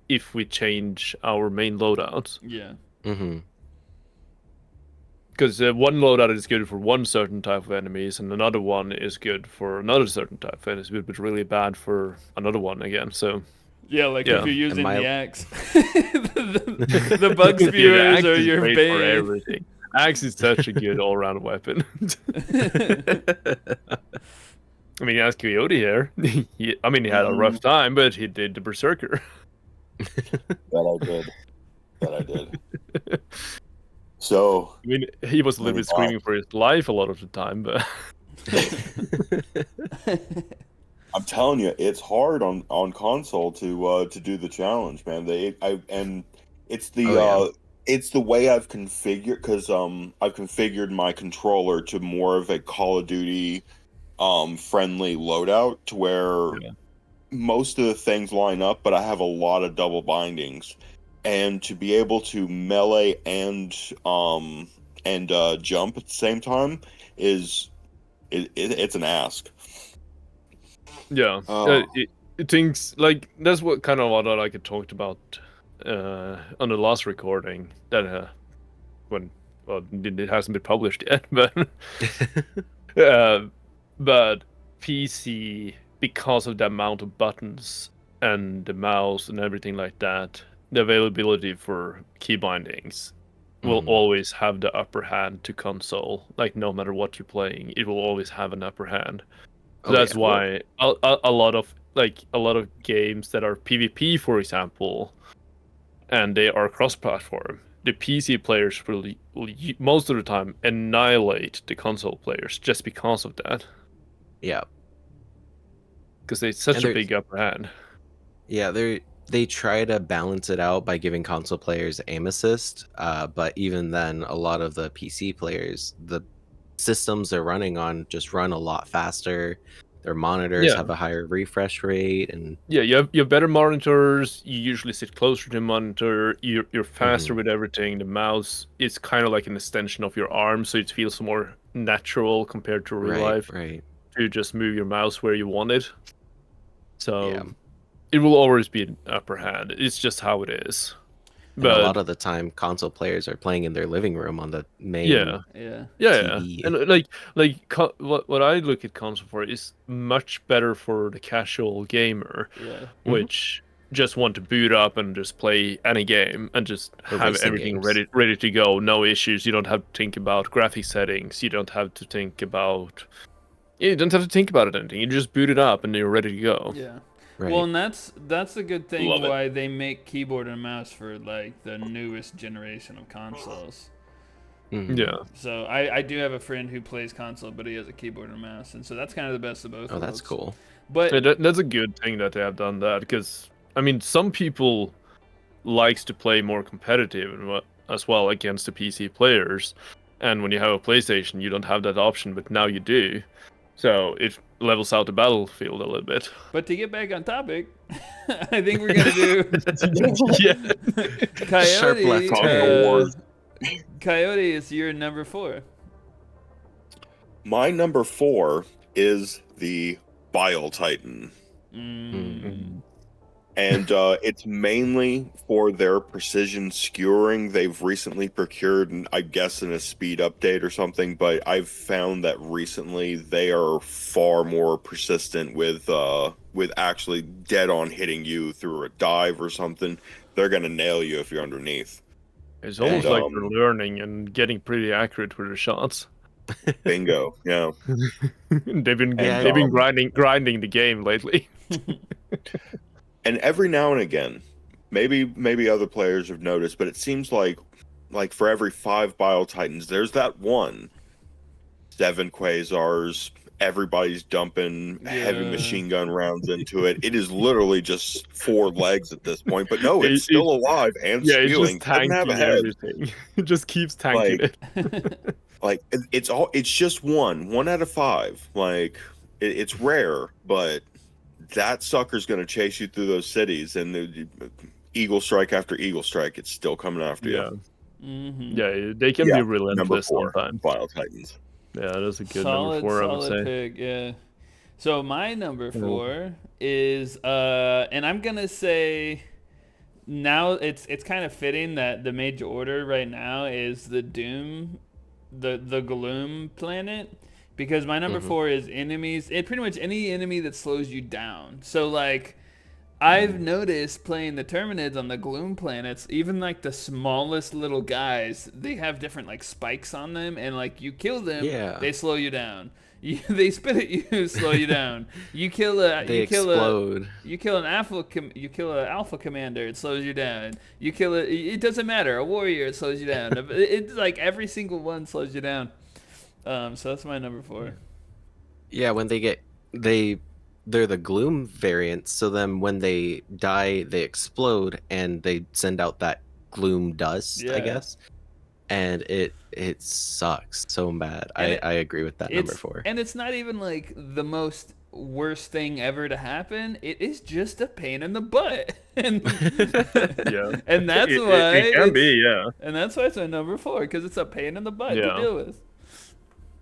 B: if we change our main loadout.
A: Yeah.
C: Mm-hmm.
B: Because one loadout is good for one certain type of enemies, and another one is good for another certain type of enemies, but really bad for another one again. So
A: yeah, like if you're using the axe, the bug
B: yeah,
A: spewers are your
B: for
A: bane.
B: everything. Axe is such a good all-round weapon. I mean, ask Coyote here. He had a rough time, but he did the Berserker.
D: That I did. So,
B: I mean, he was a little bit screaming for his life a lot of the time, but
D: I'm telling you, it's hard on console to do the challenge, man. It's the way I've configured, because I've configured my controller to more of a Call of Duty friendly loadout, to where most of the things line up, but I have a lot of double bindings. And to be able to melee and jump at the same time it's an ask.
B: yeah, it thinks like that's what kind of what I talked about on the last recording that it hasn't been published yet, but but PC, because of the amount of buttons and the mouse and everything like that, the availability for key bindings will always have the upper hand to console. Like, no matter what you're playing, it will always have an upper hand. So that's why a lot of games that are PvP, for example, and they are cross-platform, the PC players will most of the time annihilate the console players just because of that.
C: Yeah.
B: Because it's such a big upper hand.
C: Yeah, they try to balance it out by giving console players aim assist, but even then, a lot of the PC players, the systems they're running on just run a lot faster. Their monitors have a higher refresh rate, and
B: you have better monitors. You usually sit closer to the monitor. You're faster with everything. The mouse is kind of like an extension of your arm, so it feels more natural compared to real life.
C: Right.
B: To just move your mouse where you want it. So it will always be an upper hand. It's just how it is. But
C: a lot of the time, console players are playing in their living room on the main TV.
B: And what I look at console for is much better for the casual gamer, which just want to boot up and just play any game and just have everything ready to go. No issues. You don't have to think about graphic settings. You don't have to think about anything. You just boot it up and you're ready to go.
A: Yeah. Right. Well, and that's a good thing why they make keyboard and mouse for like the newest generation of consoles.
B: Yeah.
A: So I do have a friend who plays console, but he has a keyboard and mouse, and so that's kind of the best of both.
C: Oh, that's cool.
A: But
B: that's a good thing that they have done that, because I mean, some people likes to play more competitive as well against the PC players, and when you have a PlayStation, you don't have that option, but now you do. So it levels out the battlefield a little bit.
A: But to get back on topic, I think we're gonna do Coyote. Coyote is your number 4.
D: My number 4 is the Bile Titan. And it's mainly for their precision skewering. They've recently procured, I guess, in a speed update or something, but I've found that recently they are far more persistent with actually dead on hitting you through a dive or something. They're going to nail you if you're underneath.
B: It's almost like they're learning and getting pretty accurate with their shots.
D: Bingo, yeah.
B: They've been grinding the game lately.
D: And every now and again, maybe other players have noticed, but it seems like for every 5 Bile Titans, there's that one. 7 Quasars, everybody's dumping heavy machine gun rounds into it. It is literally just 4 legs at this point, but no, it's still alive and spewing.
B: It's just tanking everything. It just keeps tanking it.
D: It's just one out of 5. Like, it's rare, but that sucker's going to chase you through those cities, and the eagle strike after eagle strike, it's still coming after you.
B: Yeah, they can be relentless sometimes.
D: Bile Titans.
B: Yeah, that's a good number 4, I would say.
A: Pick, yeah. So my number 4 is, and I'm gonna say, now it's kind of fitting that the major order right now is the Doom, the Gloom planet. Because my number 4 is enemies. Pretty much any enemy that slows you down. So, like, I've noticed playing the Terminids on the Gloom planets, even, like, the smallest little guys, they have different, like, spikes on them. And, like, you kill them, they slow you down. They spit at you, slow you down. You kill an alpha commander, it slows you down. You kill it doesn't matter, a warrior, it slows you down. It's like every single one slows you down. So that's my number 4.
C: Yeah, when they're the Gloom variants, so then when they die, they explode and they send out that gloom dust, I guess. And it sucks so bad. I agree with that number 4.
A: And it's not even like the most worst thing ever to happen. It is just a pain in the butt. And and that's why
B: it can be,
A: and that's why it's my number 4, because it's a pain in the butt to deal with.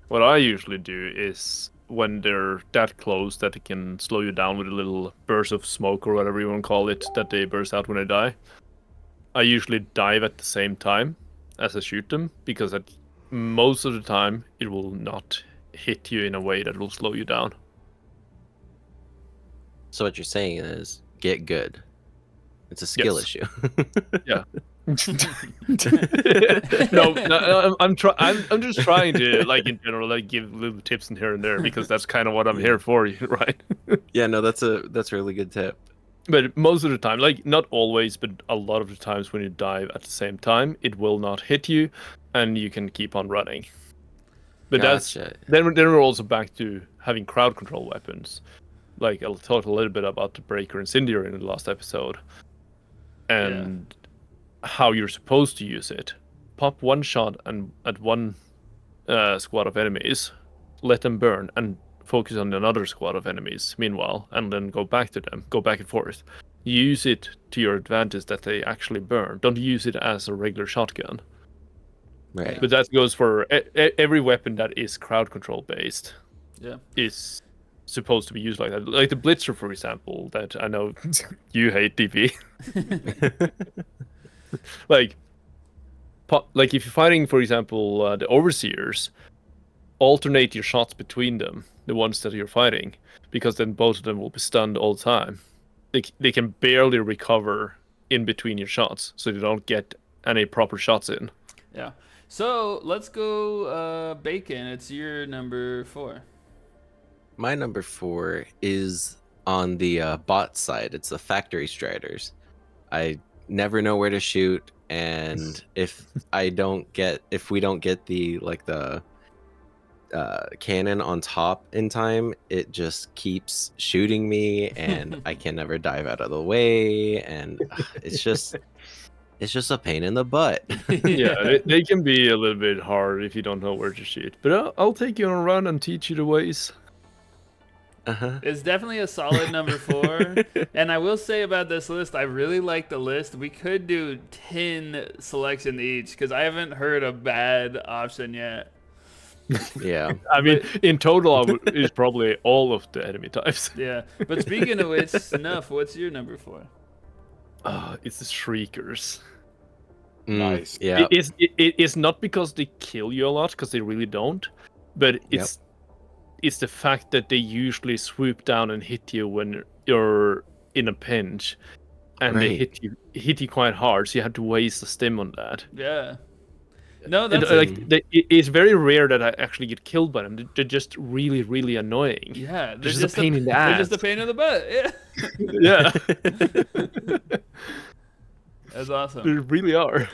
B: What I usually do is, when they're that close that they can slow you down with a little burst of smoke or whatever you want to call it, that they burst out when they die, I usually dive at the same time as I shoot them, because most of the time it will not hit you in a way that will slow you down.
C: So what you're saying is get good. It's a skill
B: Yes.
C: issue.
B: Yeah. no, I'm just trying to, like, in general, like, give little tips in here and there, because that's kind of what I'm here for, right?
C: Yeah, no, that's a really good tip.
B: But most of the time, like, not always, but a lot of the times when you dive at the same time, it will not hit you, and you can keep on running. But
C: Gotcha.
B: then we're also back to having crowd control weapons. Like, I'll talk a little bit about the Breaker Incendiary in the last episode, and how you're supposed to use it. Pop one shot and at one squad of enemies, let them burn, and focus on another squad of enemies meanwhile, and then go back to them, go back and forth. Use it to your advantage that they actually burn. Don't use it as a regular shotgun.
C: Right.
B: But that goes for every weapon that is crowd control based.
A: Yeah.
B: Is supposed to be used like that. Like the Blitzer, for example, that I know you hate, DP. like if you're fighting, for example, the Overseers, alternate your shots between them, the ones that you're fighting, because then both of them will be stunned all the time. They can barely recover in between your shots, so they don't get any proper shots in.
A: Yeah. So let's go, Bacon. It's your number 4.
C: My number 4 is on the bot side. It's the factory striders. I never know where to shoot, and if we don't get the cannon on top in time, it just keeps shooting me, and I can never dive out of the way, and it's just a pain in the butt.
B: Yeah, they can be a little bit hard if you don't know where to shoot. But I'll take you on a run and teach you the ways.
C: Uh-huh.
A: It's definitely a solid number 4. And I will say about this list, I really like the list. We could do 10 selection each, because I haven't heard a bad option yet.
C: Yeah.
B: I mean, in total, it's probably all of the enemy types.
A: Yeah. But speaking of which, Snuff, what's your number 4?
B: It's the Shriekers.
D: Nice.
C: Yeah.
B: It's not because they kill you a lot, because they really don't, but it's the fact that they usually swoop down and hit you when you're in a pinch, and they hit you quite hard, so you have to waste a stim on that.
A: Yeah. No, that's
B: it's very rare that I actually get killed by them. They're just really, really annoying.
A: yeah.
B: They're just a pain in the ass.
A: They're just a pain in the butt. Yeah.
B: Yeah.
A: That's awesome.
B: They really are.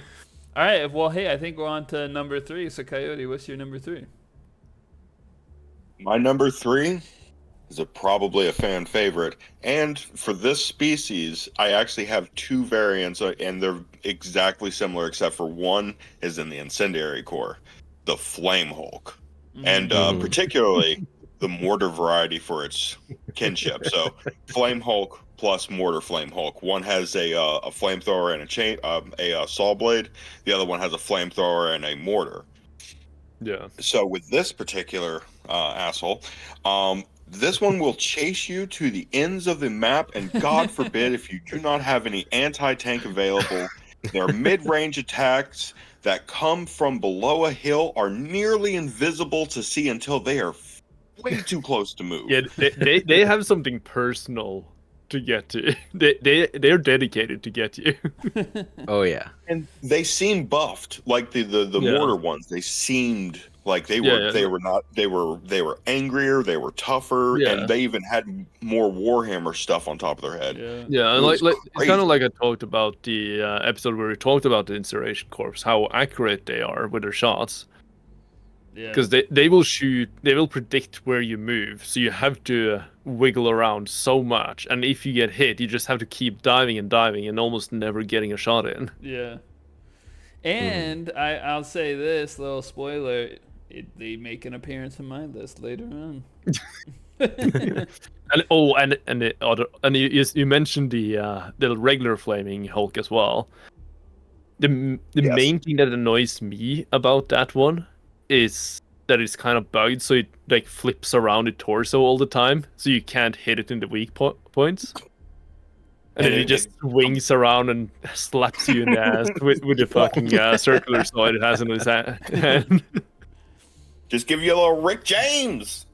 A: All right. Well, hey, I think we're on to number 3. So, Coyote, what's your number 3?
D: My number 3 is probably a fan favorite. And for this species, I actually have 2 variants, and they're exactly similar, except for one is in the Incendiary Core, the Flame Hulk. And particularly the Mortar variety for its kinship. So Flame Hulk plus Mortar Flame Hulk. One has a flamethrower and a saw blade. The other one has a flamethrower and a mortar.
B: Yeah.
D: So with this particular asshole, this one will chase you to the ends of the map, and God forbid if you do not have any anti-tank available, their mid-range attacks that come from below a hill are nearly invisible to see until they are way too close to move.
B: Yeah, they have something personal to get to. They're dedicated to get you.
C: Oh yeah.
D: And they seem buffed, like the mortar ones. They seemed like they were angrier, they were tougher, and they even had more Warhammer stuff on top of their head.
B: Yeah, and like it's kind of like I talked about the episode where we talked about the Incineration Corps, how accurate they are with their shots.
A: Yeah.
B: Because they will shoot, they will predict where you move, so you have to wiggle around so much, and if you get hit, you just have to keep diving and almost never getting a shot in.
A: Yeah. And I'll say this little spoiler: they make an appearance in my list later on.
B: You mentioned the regular Flaming Hulk as well. The main thing that annoys me about that one is that it's kind of bugged, so it like flips around its torso all the time, so you can't hit it in the weak points. And then it just swings around and slaps you in the ass with the fucking circular sword it has in his hand.
D: Just give you a little Rick James.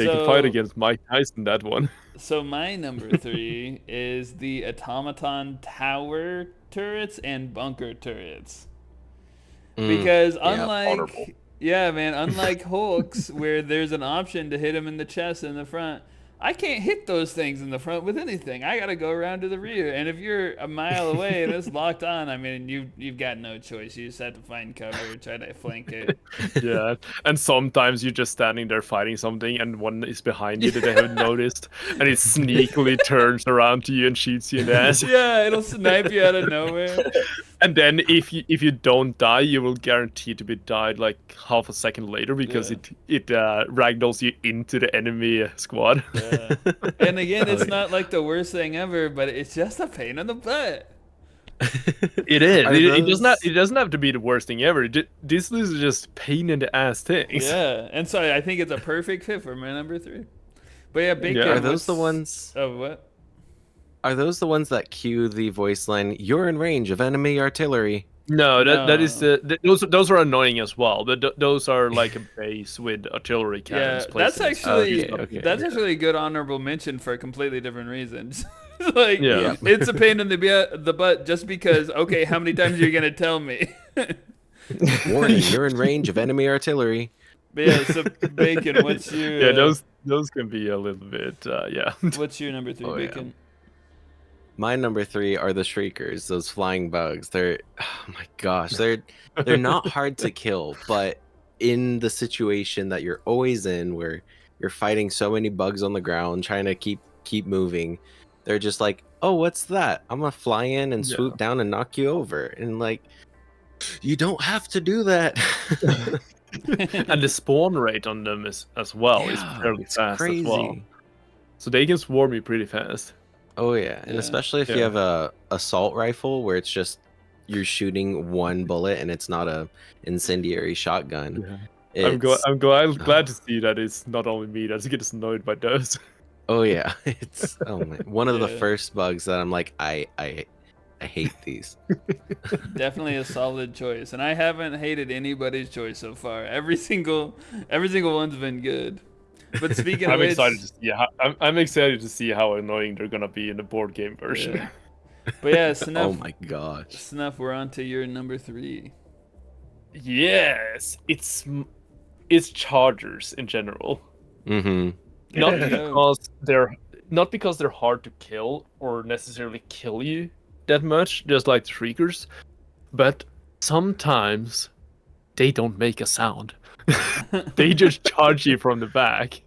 B: They can fight against Mike Tyson, that one.
A: So my number 3 is the automaton tower turrets and bunker turrets. Because unlike unlike Hulk's, where there's an option to hit him in the chest in the front, I can't hit those things in the front with anything. I gotta go around to the rear, and if you're a mile away and it's locked on, I mean, you've got no choice. You just have to find cover, try to flank it.
B: Yeah, and sometimes you're just standing there fighting something, and one is behind you that they haven't noticed, and it sneakily turns around to you and shoots you in the ass.
A: Yeah, it'll snipe you out of nowhere.
B: And then if you don't die, you will guarantee to be died like half a second later because it ragdolls you into the enemy squad.
A: Yeah. And again, it's not like the worst thing ever, but it's just a pain in the butt.
B: It is. It doesn't have to be the worst thing ever. This is just pain in the ass things.
A: Yeah, and so I think it's a perfect fit for my number 3. But yeah, Bacon.
C: Are those the ones?
A: Oh, what?
C: Are those the ones that cue the voice line? You're in range of enemy artillery.
B: No, that is those are annoying as well. But those are like a base with artillery cannons.
A: Yeah, that's actually that's actually a good honorable mention for completely different reasons. It's a pain in the butt just because. Okay, how many times are you gonna tell me?
C: Warning, you're in range of enemy artillery.
A: But yeah, so Bacon, what's your?
B: Yeah, those can be a little bit.
A: What's your number 3, Bacon?
C: Yeah. My number 3 are the Shriekers, those flying bugs. Oh my gosh, they're not hard to kill, but in the situation that you're always in, where you're fighting so many bugs on the ground, trying to keep moving, they're just like, oh, what's that? I'm gonna fly in and swoop down and knock you over, and like, you don't have to do that.
B: And the spawn rate on them is fairly fast
C: crazy.
B: As well. So they can swarm you pretty fast.
C: Oh yeah, and especially if you have a assault rifle where it's just you're shooting one bullet and it's not a incendiary shotgun.
B: Yeah. I'm glad to see that it's not only me that gets annoyed by those.
C: Oh yeah, it's one of the first bugs that I'm like I hate these.
A: Definitely a solid choice, and I haven't hated anybody's choice so far. Every single one's been good. But speaking of which,
B: I'm excited to see how annoying they're gonna be in the board game version.
A: Yeah. But yeah, Snuff.
C: Oh my gosh.
A: Snuff, we're on to your number 3.
B: Yes, it's chargers in general.
C: Mm-hmm.
B: Not because they're hard to kill or necessarily kill you that much, just like the Shriekers, but sometimes they don't make a sound. They just charge you from the back,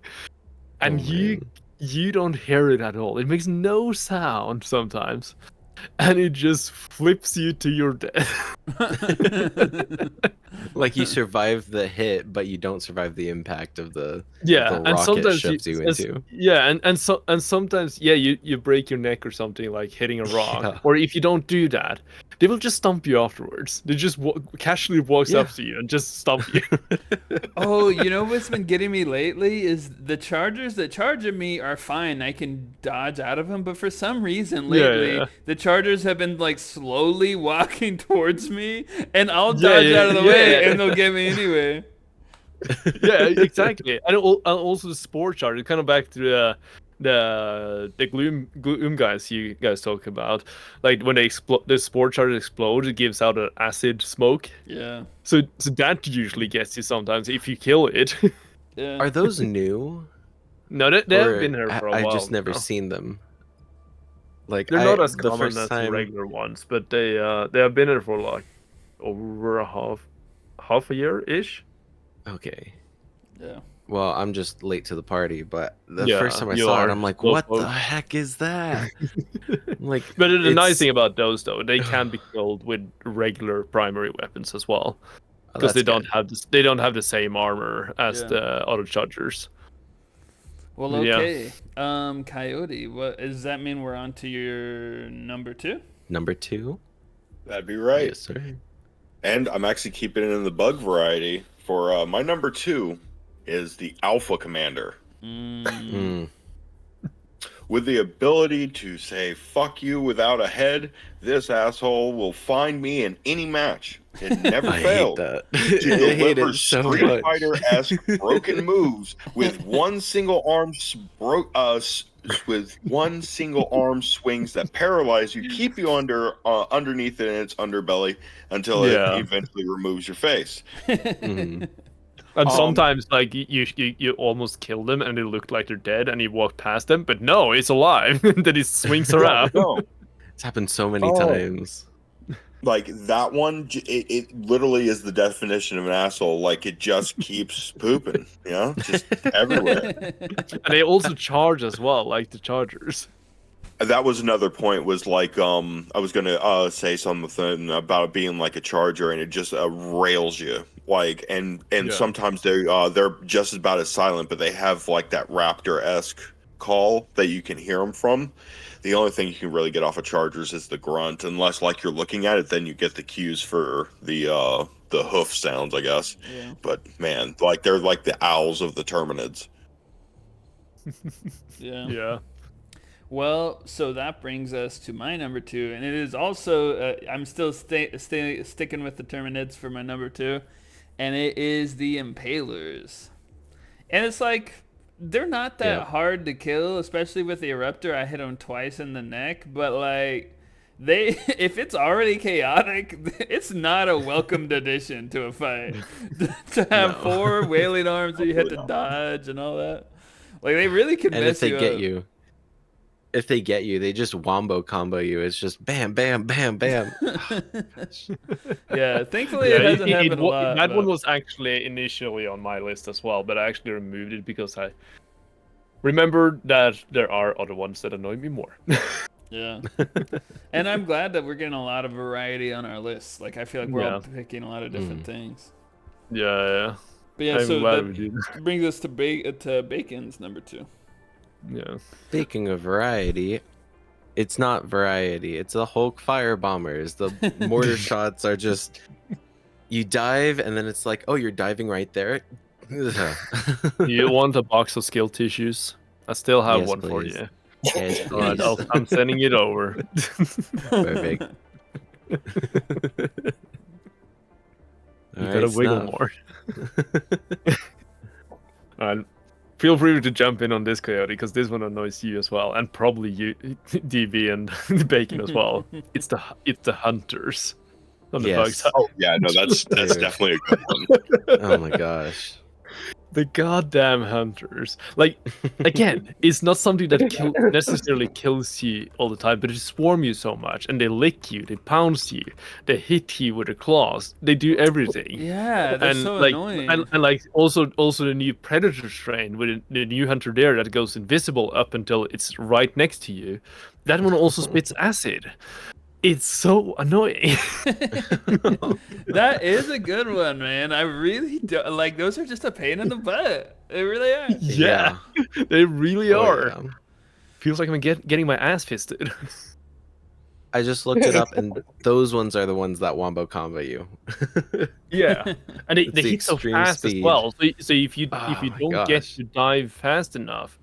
B: and you don't hear it at all. It makes no sound sometimes, and it just flips you to your death.
C: Like you survive the hit, but you don't survive the impact of the
B: and
C: rocket
B: sometimes
C: shoves you into.
B: And sometimes you break your neck or something, like hitting a rock, or if you don't do that, they will just stomp you afterwards. They just casually walks up to you and just stomp you.
A: Oh, you know what's been getting me lately is the chargers that charge at me are fine. I can dodge out of them, but for some reason lately, the chargers have been like slowly walking towards me, and I'll dodge out of the way, and they'll get me anyway.
B: Yeah, exactly. And also the sport charger, kind of back to the gloom guys you guys talk about, like when the sport charger explodes, it gives out an acid smoke.
A: Yeah.
B: So that usually gets you sometimes if you kill it.
C: Yeah. Are those new?
B: No, they have been here for a while.
C: I just never seen them. Like
B: they're not as common as the regular ones, but they have been here for like over half a year ish.
C: Okay.
A: Yeah.
C: Well, I'm just late to the party, but the first time I saw it, I'm like, what the heck is that? Like,
B: but the nice thing about those, though, they can be killed with regular primary weapons as well, because they don't have the same armor as the auto chargers.
A: Well, okay. Coyote, what does that mean? We're on to your number 2?
C: Number 2?
D: That'd be right.
C: Yes, sir.
D: And I'm actually keeping it in the bug variety. For my number 2 is the Alpha Commander. With the ability to say "fuck you" without a head, this asshole will find me in any match. It never
C: I hate
D: failed
C: that.
D: to
C: I hate
D: deliver
C: it so
D: Street
C: much.
D: Fighter-esque broken moves with one single arm with one single arm swings that paralyze you, keep you underneath it in its underbelly until it
B: Yeah.
D: eventually removes your face.
C: Mhm.
B: And sometimes, like, you almost kill them and they look like they're dead, and you walk past them, but no, it's alive. Then it swings around.
D: No.
C: It's happened so many
D: Oh.
C: times.
D: Like that one, it literally is the definition of an asshole. Like it just keeps pooping, you know, just everywhere.
B: And they also charge as well, like the chargers.
D: That was another point. Was like, I was gonna say something about it being like a charger, and it just rails you. Like, and
B: Yeah.
D: sometimes they're just about as silent, but they have like that raptor-esque call that you can hear them from. The only thing you can really get off of chargers is the grunt, unless like you're looking at it, then you get the cues for the hoof sounds, I guess.
A: Yeah.
D: But man, like they're like the owls of the Terminids.
A: Yeah.
B: Yeah.
A: Well, so that brings us to my number 2, and it is also I'm still sticking with the Terminids for my number 2, and it is the Impalers. And it's like they're not that hard to kill, especially with the Eruptor. I hit them twice in the neck, but like if it's already chaotic, it's not a welcomed addition to a fight. To have 4 wailing arms that you had to dodge and all that. Like they really can
C: And
A: mess
C: if
A: you
C: they
A: up.
C: get you, they just wombo combo you. It's just bam, bam, bam, bam.
A: Yeah, thankfully it hasn't happened a lot.
B: That one was actually initially on my list as well, but I actually removed it because I remembered that there are other ones that annoy me more.
A: Yeah. And I'm glad that we're getting a lot of variety on our list. Like I feel like we're all picking a lot of different things.
B: Yeah.
A: But yeah,
B: I'm
A: so
B: glad
A: that
B: we did.
A: brings us to Bacon's number 2.
B: Yeah.
C: Speaking of variety, it's not variety. It's the Hulk fire bombers. The mortar shots are just you dive and then it's like, oh, you're diving right there.
B: You want a box of skill tissues? I still have
C: Yes,
B: one for
C: please.
B: you.
C: Yes,
B: All right,
C: please.
B: I'm sending it over.
C: Perfect.
B: You gotta wiggle more. Alright, feel free to jump in on this, Coyote, because this one annoys you as well, and probably you, DB and Bacon as well. It's the hunters on the bug
C: Yes.
B: side.
D: Oh yeah, no, that's definitely a good one.
C: Oh my gosh.
B: The goddamn hunters. Like, again, it's not something that necessarily kills you all the time, but it swarm you so much, and they lick you, they pounce you, they hit you with their claws, they do everything.
A: Yeah, they're so
B: like,
A: annoying.
B: And like also the new predator strain with the new hunter there that goes invisible up until it's right next to you. That one also spits acid. It's so annoying.
A: That is a good one, man. I really do, like those are just a pain in the butt. They really are.
B: Yeah. They really
C: Oh,
B: are.
C: yeah.
B: Feels like I'm getting my ass fisted.
C: I just looked it up, and those ones are the ones that wombo combo you.
B: Yeah, and they
C: the
B: hit so
C: extreme
B: fast as
C: speed.
B: well. So if you
C: Oh my
B: don't get
C: gosh.
B: to dive fast enough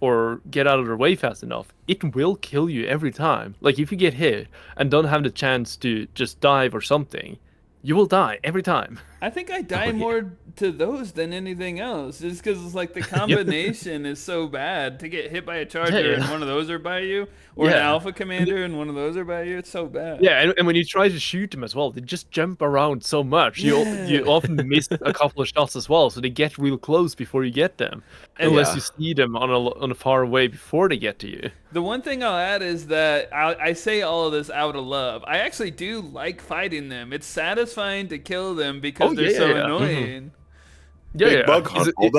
B: or get out of their way fast enough, it will kill you every time. Like if you get hit and don't have the chance to just dive or something, you will die every time.
A: I think I die more to those than anything else, just because it's like the combination is so bad. To get hit by a charger and one of those are by you, or an alpha commander and one of those are by you, it's so bad.
B: Yeah, and when you try to shoot them as well, they just jump around so much. You often miss a couple of shots as well, so they get real close before you get them, unless you see them on a far away before they get to you.
A: The one thing I'll add is that I say all of this out of love. I actually do like fighting them. It's satisfying to kill them because they're so annoying.
B: Yeah,
D: Bug hunt all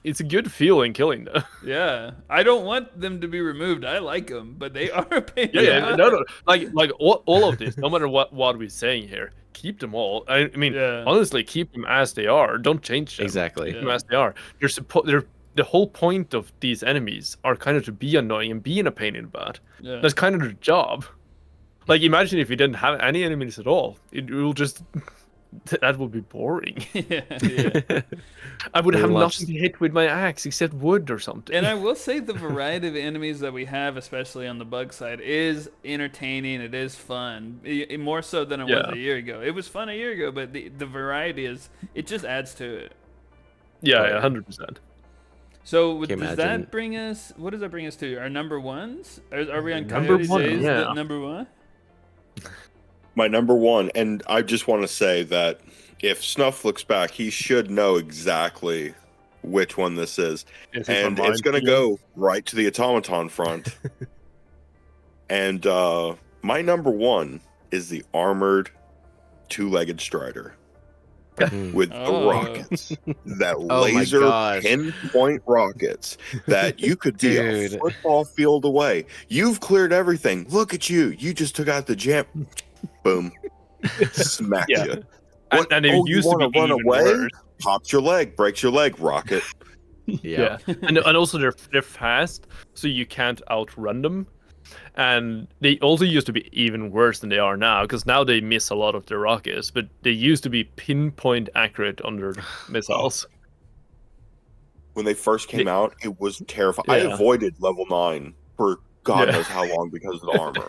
B: it's a good feeling killing them.
A: Yeah, I don't want them to be removed. I like them, but they are a pain.
B: No. Like all of this, no matter what we're saying here, keep them all. I mean, honestly, keep them as they are. Don't change them.
C: Exactly.
B: Keep them as they are. They're the whole point of these enemies are kind of to be annoying and be in a pain in the butt.
A: Yeah.
B: That's kind of their job. Like, imagine if you didn't have any enemies at all. It will just that would be boring.
A: Yeah.
B: I would
C: They
B: have
C: launched-
B: nothing to hit with my axe except wood or something.
A: And I will say the variety of enemies that we have, especially on the bug side, is entertaining. It is fun, more so than it was
B: Yeah.
A: a year ago. It was fun a year ago, but the variety it just adds to it.
B: Yeah, 100%.
A: So
C: Can you
A: does
C: imagine-
A: that bring us? What does that bring us to? Our number ones? Are we on
B: Number
A: Coyote
B: one,
A: Days?
B: yeah.
A: Number one.
D: My number one, and I just want to say that if Snuff looks back, he should know exactly which one this is.
B: Is it
D: And
B: from
D: it's going to
B: mine?
D: go right to the automaton front. And my number one is the armored two-legged strider
C: Mm.
D: with
A: Oh.
D: the rockets. That
C: Oh my
D: laser
C: gosh.
D: pinpoint rockets that you could be a
C: Dude.
D: football field away. You've cleared everything. Look at you. You just took out the jam. Boom. Smack
B: Yeah.
D: you.
B: And it used to
D: wanna
B: be
D: run
B: even
D: away?
B: worse.
D: Pops your leg, breaks your leg, rocket.
C: Yeah.
B: And also they're fast, so you can't outrun them. And they also used to be even worse than they are now, because now they miss a lot of their rockets, but they used to be pinpoint accurate on their missiles.
D: When they first came out, it was terrifying. I
B: Yeah.
D: avoided level 9 for God
B: Yeah.
D: knows how long because of the armor.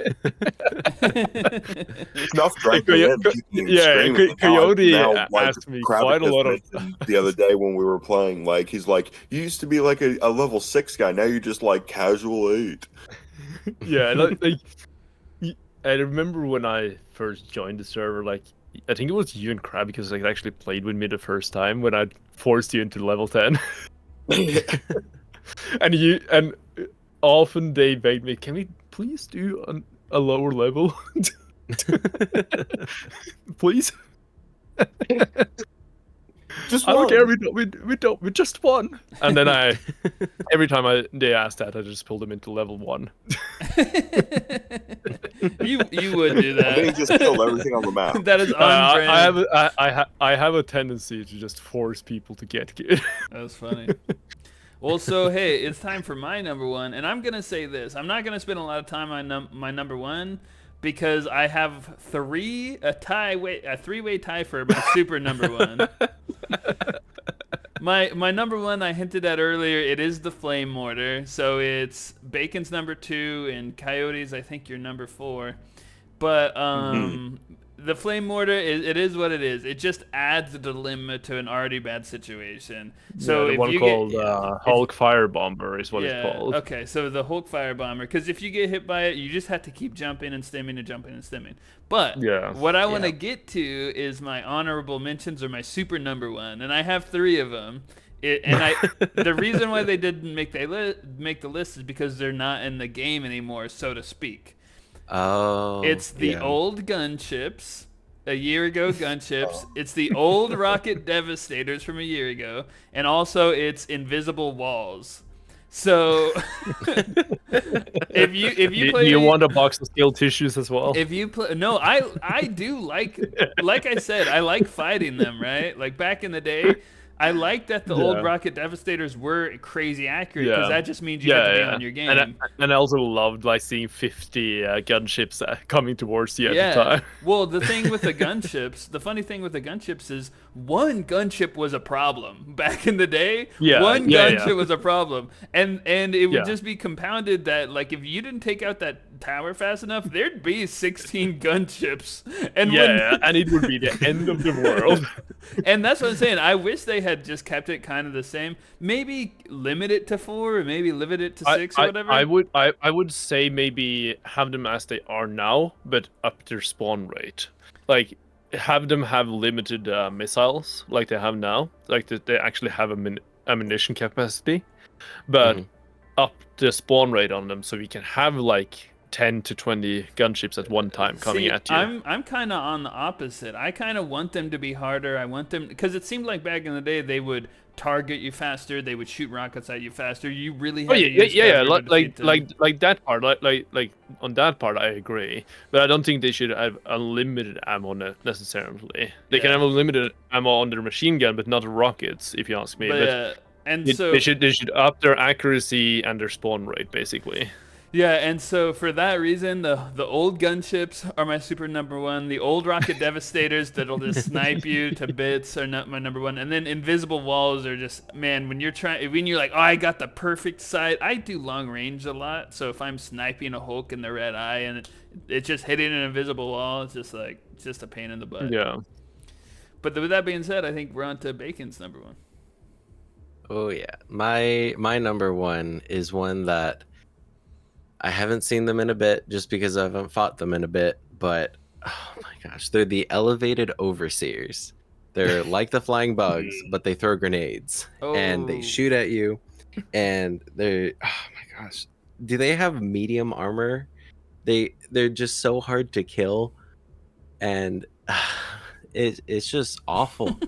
D: Snuff dragged
B: Coy-
D: me in,
B: Co-
D: kicking and
B: yeah,
D: screaming.
B: Coyote
D: Now,
B: asked me
D: Kravic
B: quite a
D: just
B: lot of-
D: mentioned the other day when we were playing, like, he's like, you used to be like a level 6 guy, now you're just like casual 8.
B: Yeah, I remember when I first joined the server, like, I think it was you and Crab, because like actually played with me the first time when I forced you into level 10. and often they begged me, can we please do a lower level? Please?
D: Just
B: I don't
D: one.
B: care, we just won. And then every time they asked that, I just pulled them into level 1.
A: you would do
D: And then he
A: that.
D: just killed everything on the map.
A: That is on brand.
B: I have a tendency to just force people to get good.
A: That was funny. Well, so hey, it's time for my number one, and I'm gonna say this: I'm not gonna spend a lot of time on my number one because I have a three-way tie for my super number one. My number one, I hinted at earlier, it is the flame mortar. So it's Bacon's number 2 and Coyote's, I think, your number 4. But the flame mortar, it is what it is. It just adds a dilemma to an already bad situation. So
B: the
A: if
B: one
A: you
B: called
A: get
B: Hulk Firebomber is what it's called.
A: Okay, so the Hulk Firebomber, because if you get hit by it, you just have to keep jumping and stimming and jumping and stimming. But
B: Yeah.
A: what I want to get to is my honorable mentions or my super number one, and I have 3 of them. The reason why they didn't make the list is because they're not in the game anymore, so to speak.
C: Oh.
A: It's the
C: yeah.
A: old gunships, a year ago gunships. It's the old rocket devastators from a year ago, and also it's invisible walls. So if you play,
B: Do you want a box of steel tissues as well?
A: if you play, no, I do like I said, I like fighting them, right? Like back in the day, I like that the old
B: Yeah.
A: rocket devastators were crazy accurate because
B: Yeah.
A: that just means you have to be on your game.
B: And I also loved like seeing 50 gunships coming towards you at the time.
A: Well, the thing with the gunships, the funny thing with the gunships is one gunship was a problem back in the day.
B: Yeah,
A: One
B: yeah,
A: gunship
B: yeah.
A: was a problem, and it would
B: Yeah.
A: just be compounded that like if you didn't take out that tower fast enough, there'd be 16 gunships, and
B: Yeah, and it would be the end of the world.
A: and that's what I'm saying. I wish they had just kept it kind of the same. Maybe limit it to 4, or maybe limit it to 6 or whatever.
B: I would say maybe have them as they are now, but up their spawn rate. Like have them have limited missiles like they have now. Like they actually have ammunition capacity, but up the spawn rate on them so we can have like 10 to 20 gunships at one time coming
A: See,
B: at you.
A: I'm kind of on the opposite. I kind of want them to be harder. I want them because it seemed like back in the day they would target you faster. They would shoot rockets at you faster. You really had to use cover to defeat them.
B: Like that part. Like on that part, I agree. But I don't think they should have unlimited ammo necessarily. They can have unlimited ammo on their machine gun, but not rockets. If you ask me.
A: But, and so
B: they should up their accuracy and their spawn rate basically.
A: Yeah, and so for that reason, the old gunships are my super number one. The old rocket devastators that'll just snipe you to bits are not my number one. And then invisible walls are just, man, when you're like, oh, I got the perfect sight. I do long range a lot, so if I'm sniping a Hulk in the red eye and it's just hitting an invisible wall, it's just a pain in the butt.
B: Yeah.
A: But with that being said, I think we're on to Bacon's number one.
C: Oh yeah, my number one is one that I haven't seen them in a bit, just because I haven't fought them in a bit. But oh my gosh, they're the elevated overseers. They're like the flying bugs, but they throw grenades and they
A: Oh.
C: shoot at you. And they're, oh my gosh, do they have medium armor? They're just so hard to kill, and it's just awful.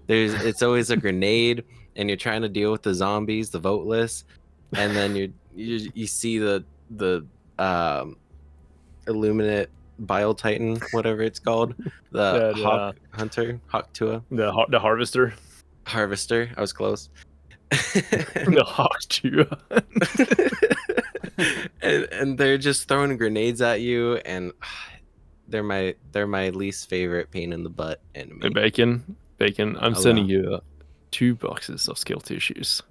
C: It's always a grenade, and you're trying to deal with the zombies, the voteless, and then you see the illuminate bile titan, whatever it's called, the hawk hunter, hawk tua,
B: the harvester.
C: Harvester. I was close.
B: The hawk tua.
C: and they're just throwing grenades at you, and they're my least favorite pain in the butt enemy.
B: Hey, Bacon. I'm sending you 2 boxes of skill tissues.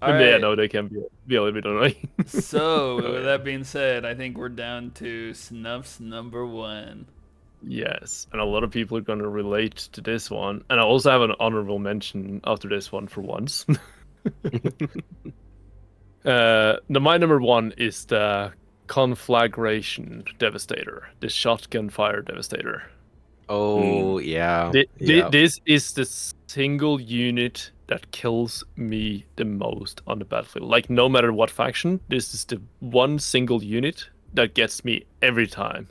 B: Yeah, no, they can be a little bit annoying.
A: So, with that being said, I think we're down to Snuff's number one.
B: Yes, and a lot of people are going to relate to this one. And I also have an honorable mention after this one for once. My number one is the Conflagration Devastator, the shotgun fire Devastator.
C: Oh, yeah.
B: This is the single unit that kills me the most on the battlefield. Like, no matter what faction, this is the one single unit that gets me every time.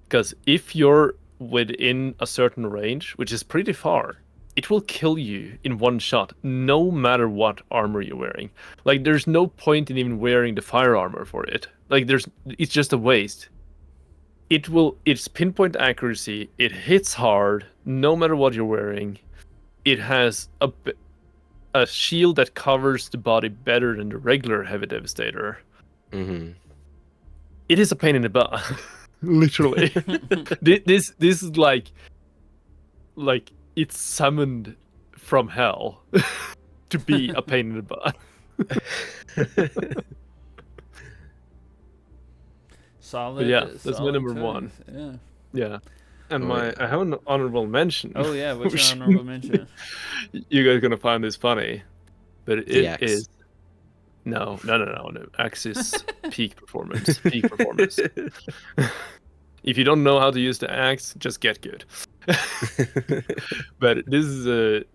B: Because if you're within a certain range, which is pretty far, it will kill you in one shot, no matter what armor you're wearing. Like, there's no point in even wearing the fire armor for it. Like, it's just a waste. It's pinpoint accuracy. It hits hard, no matter what you're wearing. It has a shield that covers the body better than the regular heavy devastator.
C: Mm-hmm.
B: It is a pain in the butt. Literally. This is like it's summoned from hell to be a pain in the butt.
A: Solid.
B: But yeah, that's my number
A: choice.
B: one.
A: Yeah.
B: Yeah. And I have an honorable mention.
A: Oh yeah, what's your honorable mention?
B: You guys are gonna find this funny, but it
C: DX.
B: is no. Axis peak performance. Peak performance. If you don't know how to use the axe, just get good. But this is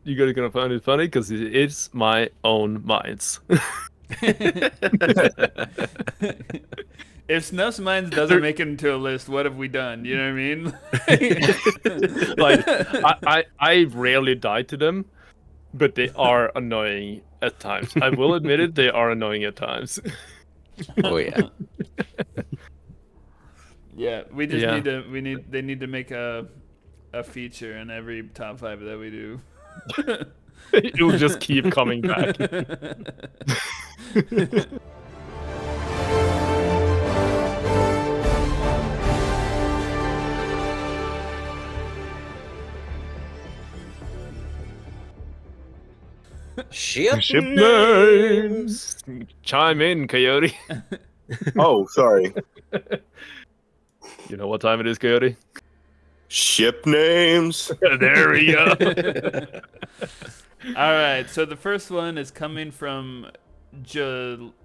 B: you guys are gonna find it funny because it's my own mines.
A: If Snuff's Mines doesn't make it into a list, what have we done? You know what I mean?
B: Like, I rarely die to them, but they are annoying at times. I will admit it, they are annoying at times.
C: Oh yeah.
A: Yeah, we just they need to make a feature in every top 5 that we do.
B: It will just keep coming back.
C: Ship
B: names. Chime in, Coyote.
D: Oh, sorry.
B: You know what time it is, Coyote?
D: Ship names.
B: There we go.
A: All right, so the first one is coming from Jathulu.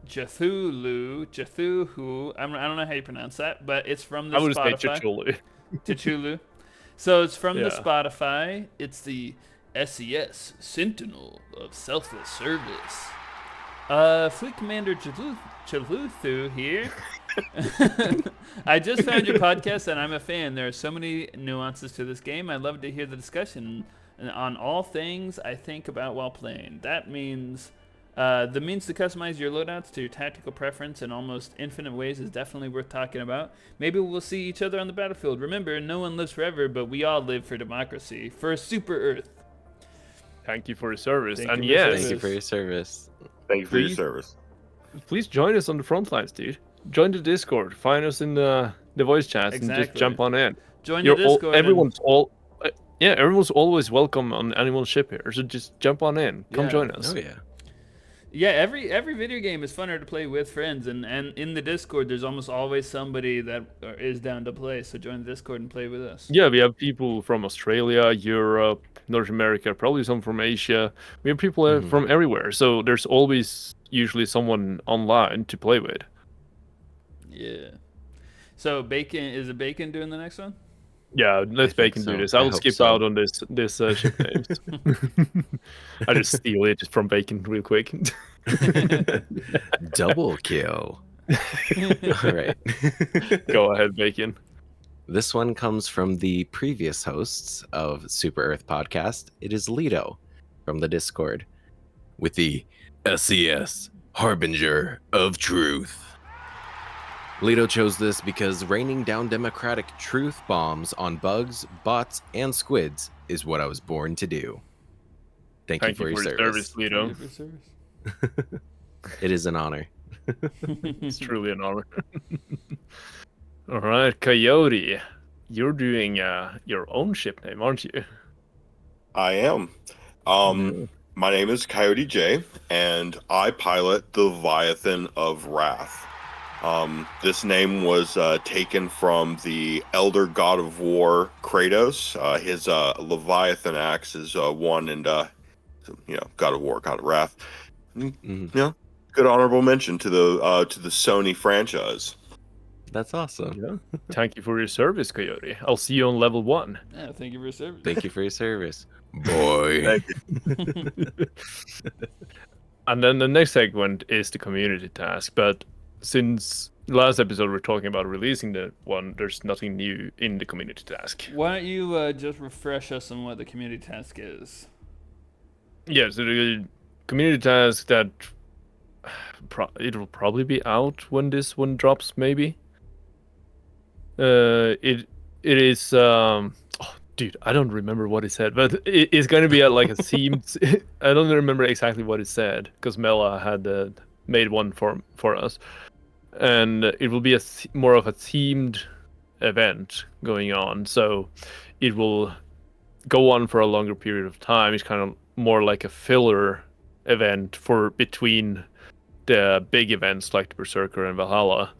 A: I don't know how you pronounce that, but it's from the
B: I would say
A: Spotify.
B: Chichulu.
A: Chachulu. So it's from the
B: Yeah.
A: Spotify. It's the SES Sentinel of Selfless Service. Fleet Commander Chaluthu here. I just found your podcast and I'm a fan. There are so many nuances to this game. I'd love to hear the discussion on all things I think about while playing. That means the means to customize your loadouts to your tactical preference in almost infinite ways is definitely worth talking about. Maybe we'll see each other on the battlefield. Remember, no one lives forever, but we all live for democracy. For a super Earth.
B: Thank you for your service.
A: Thank
B: And
A: you for your
B: yes,
C: Thank you for your service.
D: Thank you for your
B: Please.
D: service.
B: please join us on the front lines, dude. Join the Discord. Find us in the voice chats and just
A: Exactly.
B: jump on in.
A: Join the Discord.
B: Everyone's always welcome on anyone's ship here. So just jump on in. Come
A: Yeah.
B: join us.
C: Oh yeah.
A: Yeah, every video game is funner to play with friends, and in the Discord, there's almost always somebody that is down to play. So join the Discord and play with us.
B: Yeah, we have people from Australia, Europe, North America, probably some from Asia. We have people from everywhere. So there's always usually someone online to play with.
A: Yeah. So is it Bacon doing the next one?
B: Yeah, let Bacon
C: so.
B: do this.
C: I
B: I'll
C: hope
B: skip
C: so.
B: out on this ship names. I just steal it from Bacon real quick.
C: Double kill. All right.
B: Go ahead, Bacon.
C: This one comes from the previous hosts of Super Earth Podcast. It is Lido from the Discord with the SES Harbinger of Truth. Lido chose this because raining down democratic truth bombs on bugs, bots, and squids is what I was born to do. Thank you for your service.
B: Lido.
A: Thank you for your service.
C: It is an honor.
B: It's truly an honor. All right, Coyote, you're doing your own ship name, aren't you?
D: I am. My name is Coyote J, and I pilot the Leviathan of Wrath. This name was taken from the elder god of war Kratos. His Leviathan axe is one, and god of war, god of wrath. Yeah, good honorable mention to the Sony franchise.
C: That's awesome.
B: Yeah. Thank you for your service, Coyote. I'll see you on level 1.
A: Yeah, thank you for your service.
C: Thank you for your service, boy.
D: Thank you.
B: And then the next segment is the community task, but since last episode we're talking about releasing the one, there's nothing new in the community task.
A: Why don't you just refresh us on what the community task is?
B: Yeah, so the community task that it will probably be out when this one drops, maybe. It is dude, I don't remember what it said, but it's going to be at like a themed. I don't remember exactly what it said because Mela had made one for us. And it will be more of a themed event going on, so it will go on for a longer period of time. It's kind of more like a filler event for between the big events like the Berserker and Valhalla.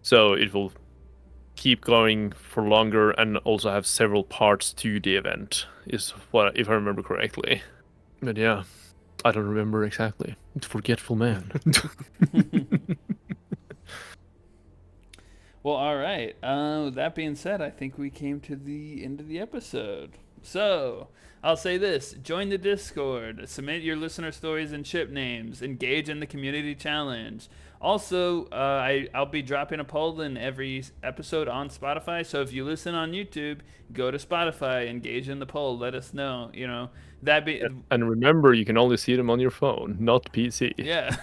B: So it will keep going for longer and also have several parts to the event, is what, if I remember correctly. But yeah, I don't remember exactly. It's a forgetful man.
A: Well, all right. With that being said, I think we came to the end of the episode. So, I'll say this. Join the Discord. Submit your listener stories and ship names. Engage in the community challenge. Also, I'll be dropping a poll in every episode on Spotify. So if you listen on YouTube, go to Spotify, engage in the poll. Let us know,
B: And remember, you can only see them on your phone, not PC.
A: Yeah.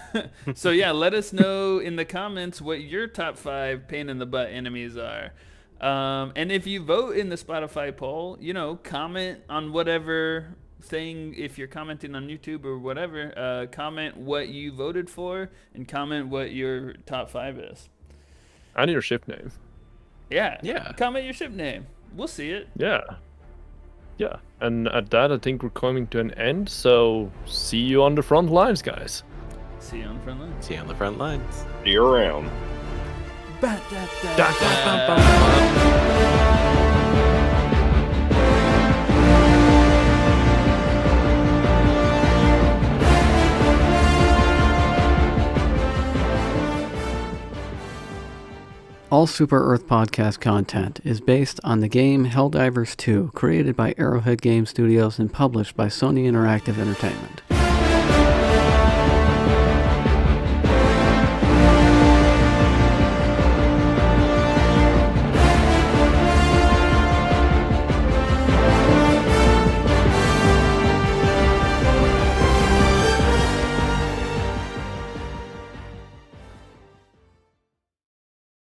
A: So yeah, let us know in the comments what your top 5 pain in the butt enemies are. And if you vote in the Spotify poll, comment on whatever thing. If you're commenting on YouTube or whatever, comment what you voted for and comment what your top 5 is.
B: And your ship name.
A: Yeah. Comment your ship name. We'll see it.
B: Yeah. And at that, I think we're coming to an end. So see you on the front lines, guys.
A: See you on the front lines.
C: See you on the front lines.
D: See you around.
E: All Super Earth podcast content is based on the game Helldivers 2, created by Arrowhead Game Studios and published by Sony Interactive Entertainment.